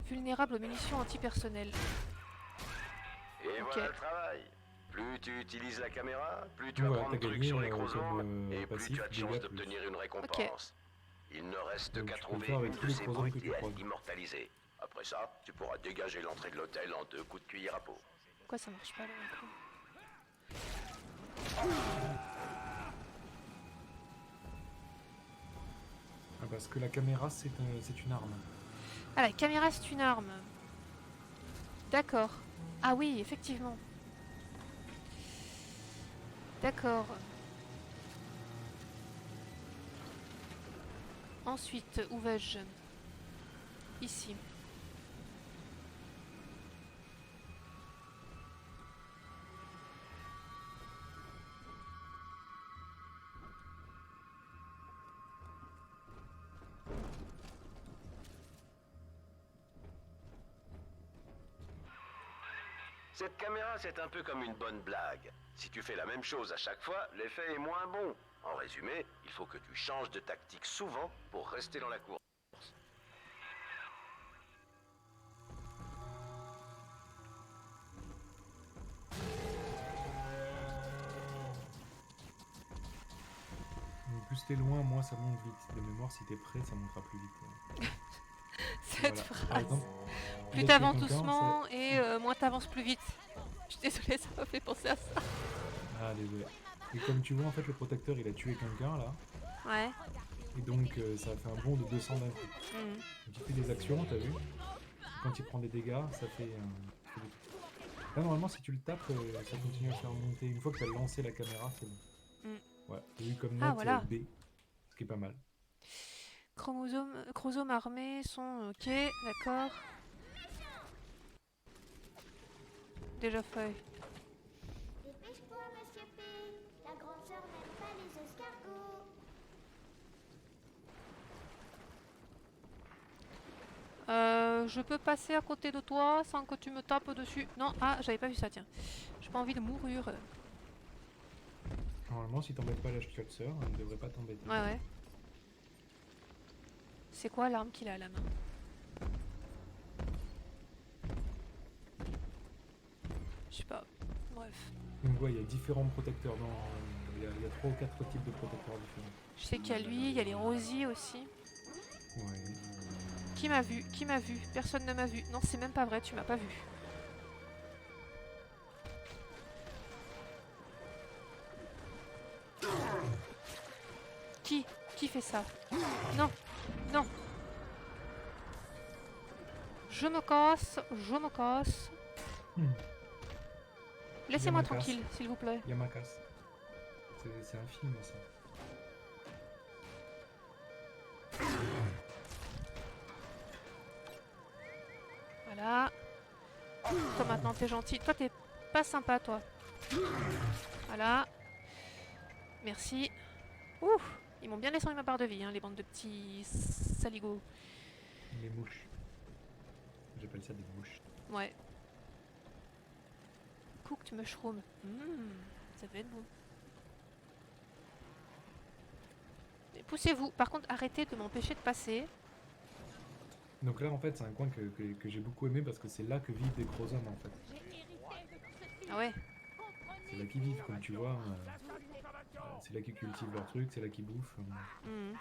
Vulnérable aux munitions antipersonnelles. Et Ok. voilà le travail. Plus tu utilises la caméra, plus tu Voilà, apprends de t'as trucs gagné, sur les comme, chromosomes, et plus passif, tu as de dégâts chances plus. d'obtenir une récompense. Il ne reste Donc qu'à tu peux le trouver faire avec une tous de les ces chromosomes que brutes tu et à croises. l'immortaliser. Après ça, tu pourras dégager l'entrée de l'hôtel en 2 coups de cuillère à peau. Pourquoi ça marche pas là d'un coup? Ah, parce que la caméra, c'est une arme. Ah, la caméra c'est une arme. D'accord. Ah oui, effectivement. D'accord. Ensuite, où vais-je? Ici. Cette caméra, c'est un peu comme une bonne blague. Si tu fais la même chose à chaque fois, l'effet est moins bon. En résumé, il faut que tu changes de tactique souvent pour rester dans la course. Plus t'es loin, moins ça monte vite. De mémoire, si t'es près, ça montera plus vite. Cette Voilà. Par phrase. exemple, Plus là, t'avances quelqu'un, doucement et moins t'avances plus vite. Je suis désolée, ça m'a fait penser à ça. Ah, désolé. Et comme tu vois, en fait, le protecteur, il a tué quelqu'un, là. Ouais. Et donc, ça a fait un bond de 200 d'un coup. Mhm. Donc, il fait des actions, t'as vu? Quand il prend des dégâts, ça fait des trucs. Là, normalement, si tu le tapes, ça continue à faire monter. Une fois que t'as lancé la caméra, c'est bon. Mm. Ouais, t'as vu comme Ah, note voilà. B, ce qui est pas mal. Chromosomes armés sont ok, d'accord. Déjà fait. Dépêche-toi, monsieur P. La grande sœur n'aime pas les escargots. Je peux passer à côté de toi sans que tu me tapes dessus. Non, ah, j'avais pas vu ça, tiens. J'ai pas envie de mourir. Normalement, si t'embêtes pas la sculpteur, elle ne devrait pas t'embêter. Ouais, ouais. C'est quoi l'arme qu'il a à la main? Je sais pas. Bref. Donc, ouais, il y a différents protecteurs dans. Il y a 3 ou 4 types de protecteurs différents. Je sais qu'il y a lui, il y a les Rosies aussi. Ouais. Qui m'a vu? Qui m'a vu? Personne ne m'a vu. Non, c'est même pas vrai, tu m'as pas vu. Qui fait ça? Non, non. Je me casse, je me casse. Laissez-moi Yamakas. tranquille, s'il vous plaît. Yamakas. C'est un film, ça. Voilà. Toi maintenant t'es gentil. Toi t'es pas sympa toi. Voilà. Merci. Ouf. Ils m'ont bien descendu ma barre de vie, hein, les bandes de petits saligots. Les mouches. J'appelle ça des mouches. Ouais. Cooked mushroom. Ça va être bon. Mais poussez-vous. Par contre, arrêtez de m'empêcher de passer. Donc là, en fait, c'est un coin que j'ai beaucoup aimé parce que c'est là que vivent des gros hommes, en fait. J'ai hérité de tout ceci. Ah ouais. C'est là qu'ils vivent, comme tu vois. C'est là qu'ils cultivent leurs trucs, c'est là qu'ils bouffent. Mhm.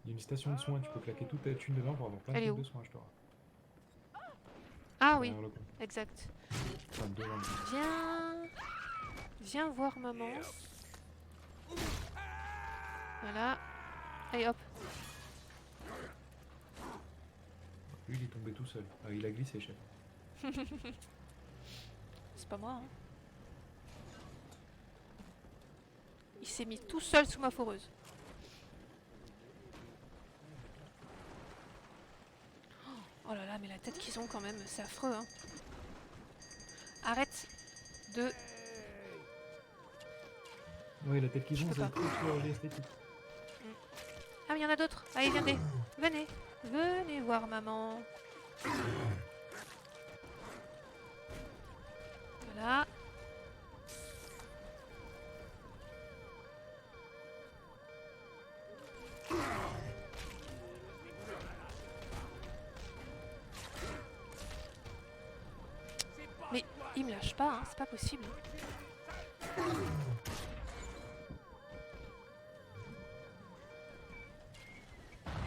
Il y a une station de soins, tu peux claquer toute ta thune dedans pour avoir plein de Elle est trucs où? de soins, je te rassure. Ah oui, Derrière le coin. exact. Enfin, devant le- Viens. Viens voir maman. Voilà. Allez hop. Lui, il est tombé tout seul. Ah, il a glissé, chef. C'est pas moi, hein. Il s'est mis tout seul sous ma foreuse. Oh là là, mais la tête qu'ils ont quand même, c'est affreux, hein. Arrête de... Oui, la tête qu'ils Je ont, peux c'est pas. le truc chirurgie esthétique. Ah mais il y en a d'autres. Allez, venez. Venez. Venez voir maman. Voilà. Mais il me lâche pas, hein, c'est pas possible.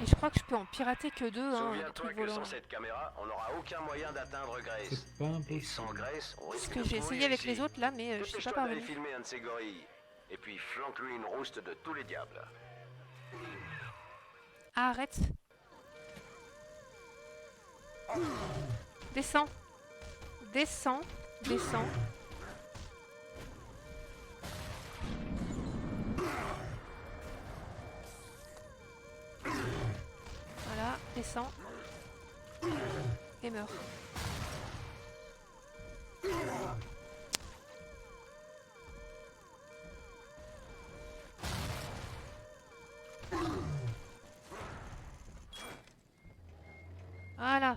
Et je crois que je peux en pirater que deux, hein, le Souviens-toi truc que volant. sans cette caméra, on n'aura aucun moyen d'atteindre Grace. C'est pas Et impossible. sans Grace, on Parce risque que de j'ai pourrir essayé avec ici. les autres là, mais je suis pas Dépêche-toi d'aller parvenue. filmer un de ces gorilles. Et puis flanque-lui une rouste de tous les diables. Arrête. Descends. Descends. Descends. Voilà, descends. Et meurs. Voilà.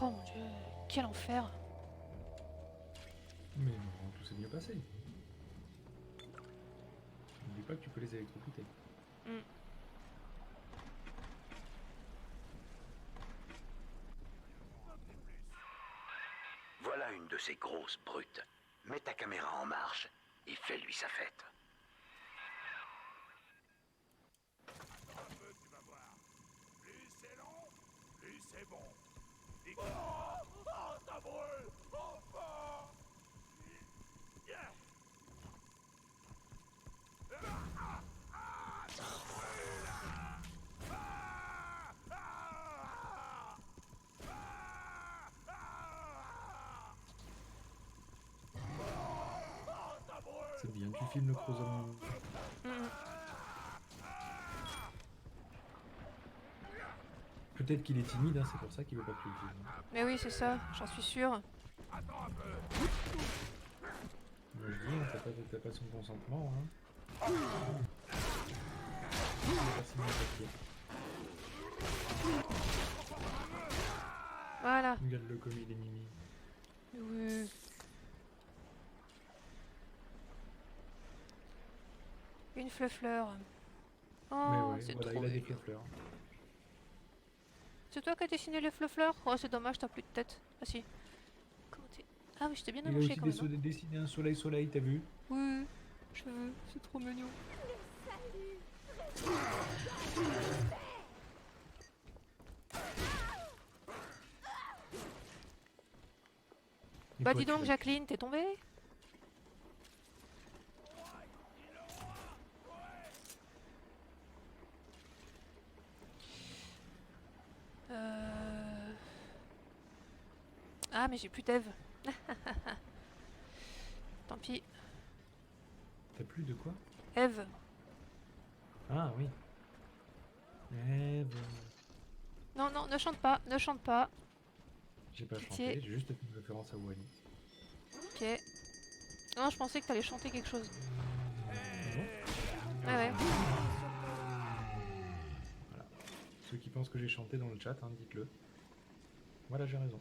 Oh mon dieu, quel enfer. Mais non, tout s'est bien passé. N'oublie pas que tu peux les électrocuter. Mm. Voilà une de ces grosses brutes. Mets ta caméra en marche et fais-lui sa fête. C'est bien, tu filmes le chromosome. Mm. Peut-être qu'il est timide, hein, c'est pour ça qu'il veut pas que tu le filmes. Mais oui, c'est ça, j'en suis sûre. Moi je dis, hein, t'as pas son consentement. Hein. Il est pas signé le papier. Voilà. Regarde-le comme il est mimi. Oui. Une fleur. Mais Oh, ouais, c'est voilà, trop il a des mignon. fleurs. C'est toi qui as dessiné les fleurs? Oh, c'est dommage, t'as plus de tête. Ah si. Comment t'es... Ah oui, je t'ai bien Il a allongé aussi quand même. Hein. dessiné un soleil, t'as vu? Oui, je veux. C'est trop mignon. Et Bah toi, dis tu donc, fais- Jacqueline, t'es tombée? Ah, mais j'ai plus d'Ève. Tant pis. T'as plus de quoi? Ève. Ah oui. Ève. Non, non, ne chante pas, ne chante pas. J'ai pas Pitié. chanté, j'ai juste fait une référence à Wally. Ok. Non, je pensais que t'allais chanter quelque chose. Non. Ah ouais. Voilà. Ceux qui pensent que j'ai chanté dans le chat, hein, dites-le. Voilà, j'ai raison.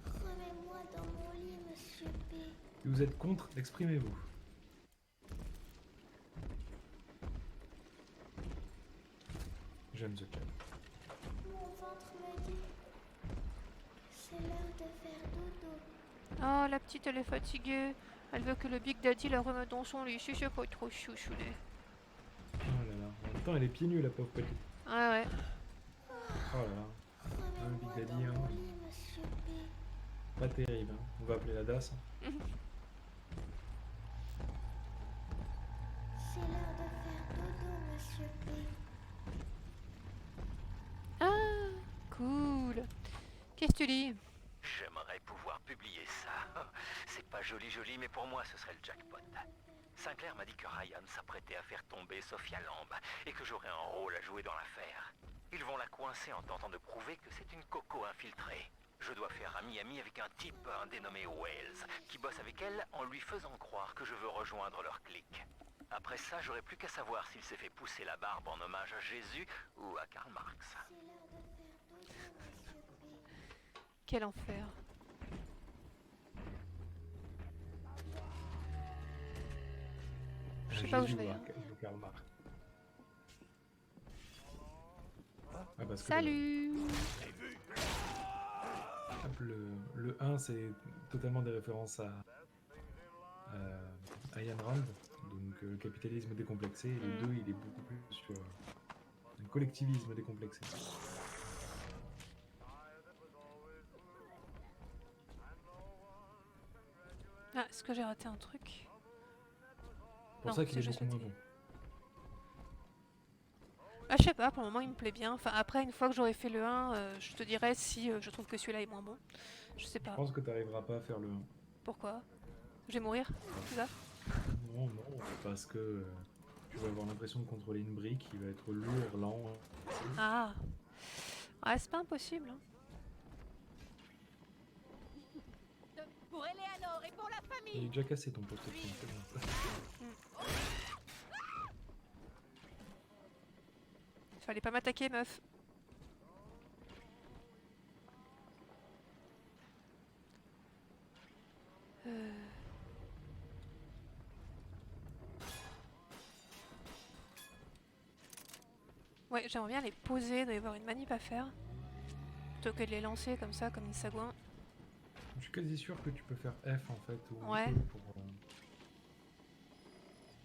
Remets-moi dans mon lit, monsieur P. Si vous êtes contre, exprimez-vous. j'aime ce chat. Mon ventre me dit c'est l'heure de faire dodo. Oh, la petite, elle est fatiguée. Elle veut que le Big Daddy la remette dans son lit. Si c'est pas trop chouchoulet. Oh là là. En même temps, elle est pieds nus, la pauvre petite. Ouais, ouais. Oh là là. Remets-moi Big dans Daddy, hein. mon lit, Monsieur P. Pas terrible. Hein. On va appeler la DAS. Hein. C'est l'heure de faire dodo, Monsieur P. Ah, cool. Qu'est-ce que tu lis? J'aimerais pouvoir publier ça. C'est pas joli, mais pour moi, ce serait le jackpot. Sinclair m'a dit que Ryan s'apprêtait à faire tomber Sophia Lamb et que j'aurais un rôle à jouer dans l'affaire. Ils vont la coincer en tentant de prouver que c'est une coco infiltrée. Je dois faire ami-ami avec un type, un dénommé Wells, qui bosse avec elle en lui faisant croire que je veux rejoindre leur clique. Après ça, j'aurai plus qu'à savoir s'il s'est fait pousser la barbe en hommage à Jésus ou à Karl Marx. C'est l'heure de faire dodo, Monsieur P. Quel enfer. Je sais pas où je vais. Karl Marx. Ah, parce que Salut. le 1, c'est totalement des références à Ayn Rand, donc le capitalisme décomplexé, et le 2, il est beaucoup plus sur un collectivisme décomplexé. Ah, est-ce que j'ai raté un truc? C'est pour Non, ça qu'il c'est est juste beaucoup moins le bon. Ah, je sais pas, pour le moment il me plaît bien. Enfin, après, une fois que j'aurai fait le 1, je te dirai si je trouve que celui-là est moins bon. Je sais Je pas. pense que tu n'arriveras pas à faire le 1. Pourquoi? Je vais mourir, c'est ça? Non, parce que tu vas avoir l'impression de contrôler une brique, il va être lourd, lent. Ah. Ouais, c'est pas impossible. Hein. Pour Eleanor et pour la Il famille. est déjà cassé ton poste de c'est bon. Fallait pas m'attaquer, meuf. Ouais, j'aimerais bien les poser, il doit y avoir une manip à faire. Plutôt que de les lancer comme ça, comme une sagouin. Je suis quasi sûr que tu peux faire F en fait, ou Ouais. E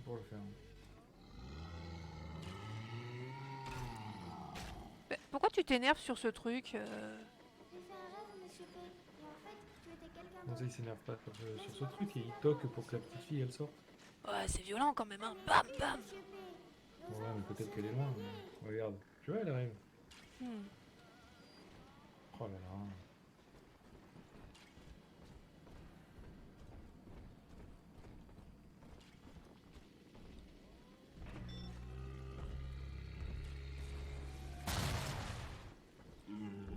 pour le faire. Bah, pourquoi tu t'énerves sur ce truc J'ai fait un rêve, Monsieur P. Et en fait, tu étais quelqu'un Bon, ça, d'autre. il s'énerve pas sur ce truc et il toque pour que la petite fille elle sorte. Ouais, c'est violent quand même, hein. Bam, bam. Monsieur P. Bon, ouais, mais peut-être qu'elle est loin. Mais... Regarde, tu vois, elle arrive. Hmm. Oh là là.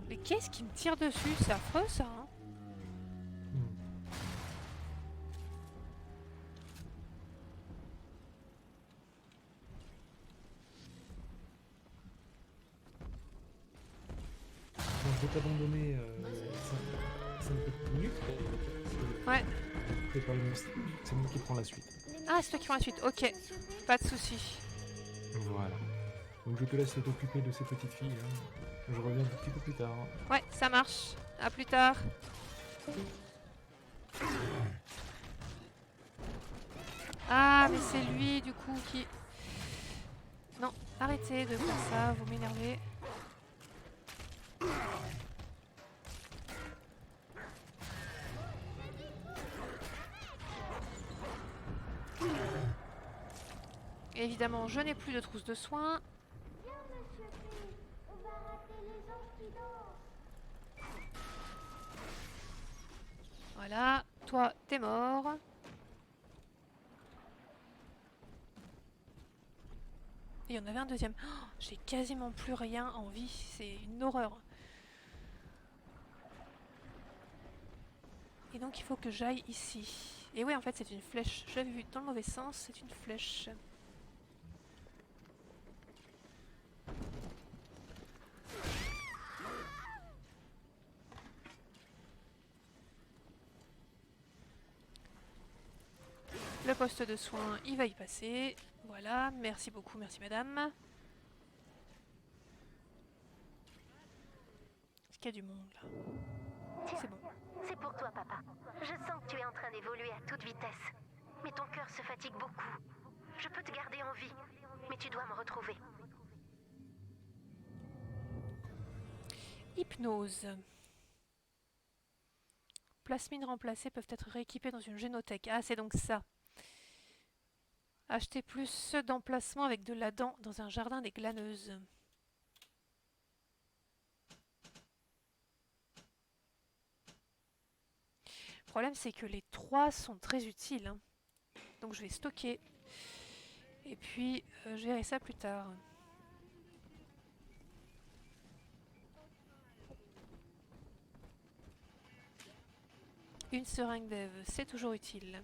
Mais qu'est-ce qui me tire dessus? C'est affreux ça, hein. Bon, je vais t'abandonner 5 petites minutes. Ouais. C'est pas le monstre, c'est moi qui prends la suite. Ah, c'est toi qui prends la suite, ok. Pas de soucis. Voilà. Donc je te laisse t'occuper de ces petites filles. Hein. Je reviens un petit peu plus tard. Ouais, ça marche. À plus tard. Ah, mais c'est lui du coup qui... Non, arrêtez de faire ça, vous m'énervez. Évidemment, je n'ai plus de trousse de soins. Viens, Monsieur P. On va rater les anges qui dansent. Voilà, toi, t'es mort. Et il y en avait un deuxième. Oh, j'ai quasiment plus rien en vie, c'est une horreur. Et donc il faut que j'aille ici. Et oui, en fait, c'est une flèche. Je l'avais vu dans le mauvais sens, c'est une flèche. Le poste de soins, il va y passer. Voilà, merci beaucoup, merci madame. qu'il y a du monde là. Tiens, C'est bon. c'est pour toi, papa. Je sens que tu es en train d'évoluer à toute vitesse. Mais ton cœur se fatigue beaucoup. Je peux te garder en vie, mais tu dois me retrouver. Hypnose. Plasmines remplacées peuvent être rééquipées dans une génothèque. Ah, c'est donc ça. Acheter plus d'emplacements avec de l'Adam dans un jardin des glaneuses. Le problème, c'est que les 3 sont très utiles, hein. Donc je vais stocker. Et puis, je verrai ça plus tard. Une seringue d'Ève, c'est toujours utile.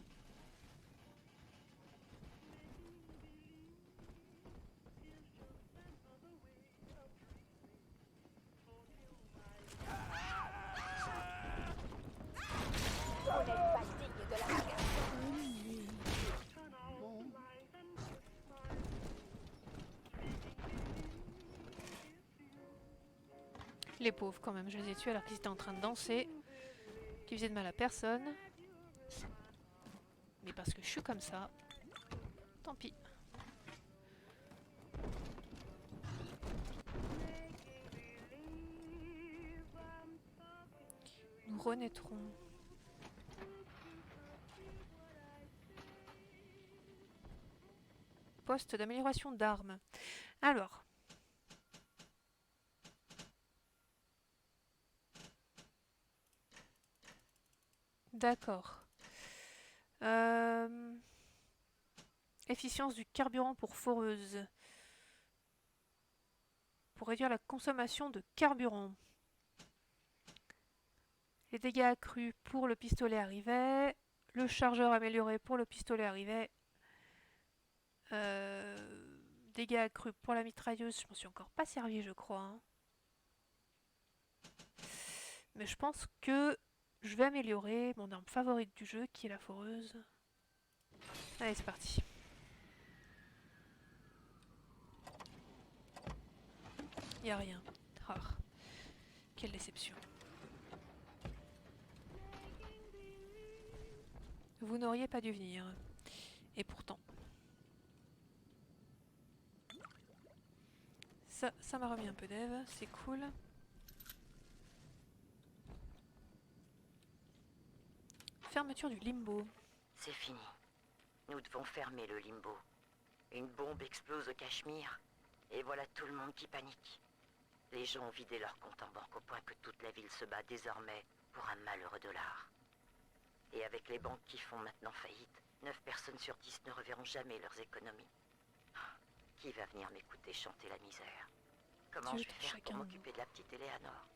On n'est pas digne de la bagarre. Les pauvres, quand même, je les ai tués alors qu'ils étaient en train de danser, qui faisaient de mal à personne. Mais parce que je suis comme ça, tant pis. Nous renaîtrons. Poste d'amélioration d'armes. Alors. D'accord. Efficience du carburant pour foreuse. Pour réduire la consommation de carburant. Les dégâts accrus pour le pistolet à rivet. Le chargeur amélioré pour le pistolet à rivet. Dégâts accrus pour la mitrailleuse. Je m'en suis encore pas servi, je crois, hein. Mais je pense que je vais améliorer mon arme favorite du jeu, qui est la foreuse. Allez, c'est parti. Y a rien. Ah, quelle déception. Vous n'auriez pas dû venir. Et pourtant. Ça m'a remis un peu d'Ève, c'est cool. Fermeture du limbo. C'est fini. Nous devons fermer le limbo. Une bombe explose au Cachemire, et voilà tout le monde qui panique. Les gens ont vidé leur compte en banque au point que toute la ville se bat désormais pour un malheureux dollar. Et avec les banques qui font maintenant faillite, 9 personnes sur 10 ne reverront jamais leurs économies. Qui va venir m'écouter chanter la misère? Comment je vais faire pour m'occuper de la petite Eleanor?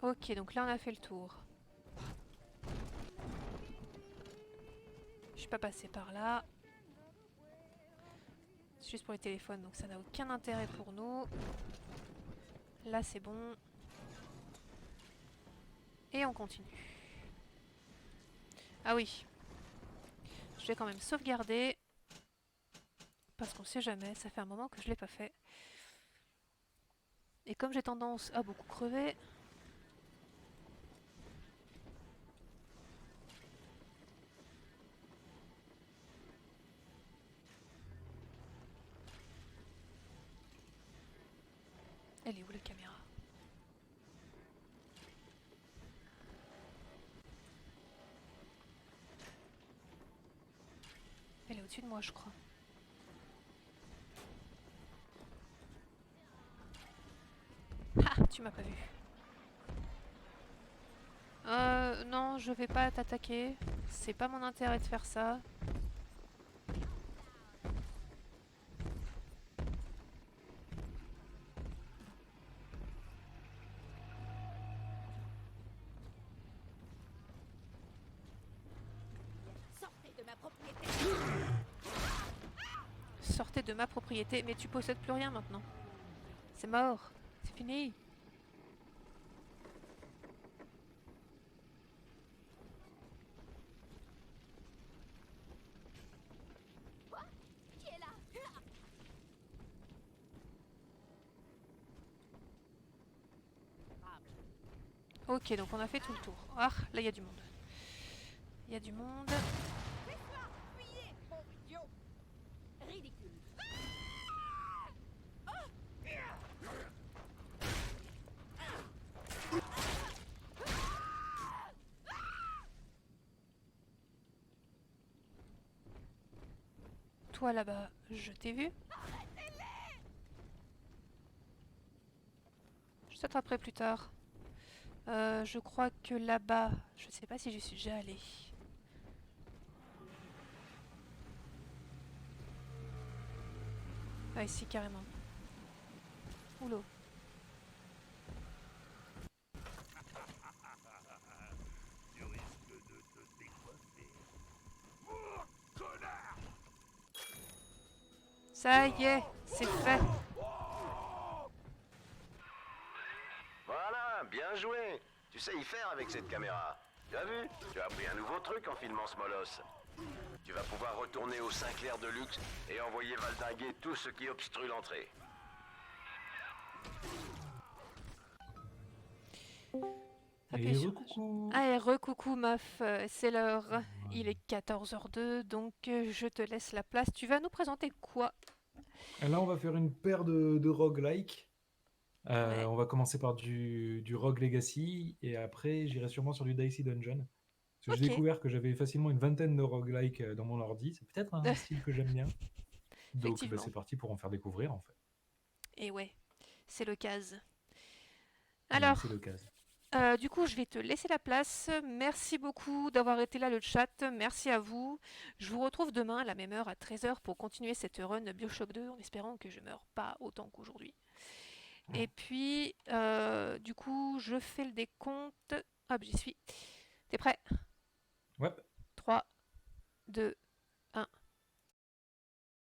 Ok, donc là on a fait le tour. Je suis pas passée par là. C'est juste pour les téléphones, donc ça n'a aucun intérêt pour nous. Là c'est bon. Et on continue. Ah oui. Je vais quand même sauvegarder. Parce qu'on sait jamais, ça fait un moment que je l'ai pas fait. Et comme j'ai tendance à beaucoup crever... Elle est où la caméra? Elle est au-dessus de moi, je crois. Ah, tu m'as pas vu. Non, je vais pas t'attaquer. C'est pas mon intérêt de faire ça. Sortez de ma propriété. Sortez de ma propriété, mais tu possèdes plus rien maintenant. C'est mort. C'est fini. Ok, donc on a fait tout le tour. Ah, là il y a du monde. Il y a du monde. Fuyez, mon idiot. Ridicule. Toi là-bas, je t'ai vu. Je t'attraperai plus tard. Je crois que là-bas, je sais pas si j'y suis déjà allée. Ah ici carrément. Oula. Ça y est, c'est fait. Voilà, bien joué. Tu sais y faire avec cette caméra. Tu as vu? Tu as appris un nouveau truc en filmant ce molosse. Tu vas pouvoir retourner au Sinclair de luxe et envoyer valdinguer tout ce qui obstrue l'entrée. Appuyez Et sur- recoucou. Ah, et recoucou meuf, c'est l'heure. Il est 14h02, donc je te laisse la place. Tu vas nous présenter quoi? Et là, on va faire une paire de roguelike. Ouais. On va commencer par du Rogue Legacy et après j'irai sûrement sur du Dicey Dungeon. Parce que j'ai Ok. découvert que j'avais facilement une vingtaine de roguelike dans mon ordi. C'est peut-être un style que j'aime bien. Donc bah, Effectivement. c'est parti pour en faire découvrir en fait. Et ouais, c'est le cas. Et Alors, c'est l'occasion. du coup, je vais te laisser la place. Merci beaucoup d'avoir été là, le chat. Merci à vous. Je vous retrouve demain à la même heure, à 13h, pour continuer cette run BioShock 2, en espérant que je meure pas autant qu'aujourd'hui. Et puis, du coup, je fais le décompte. Hop, j'y suis. T'es prêt?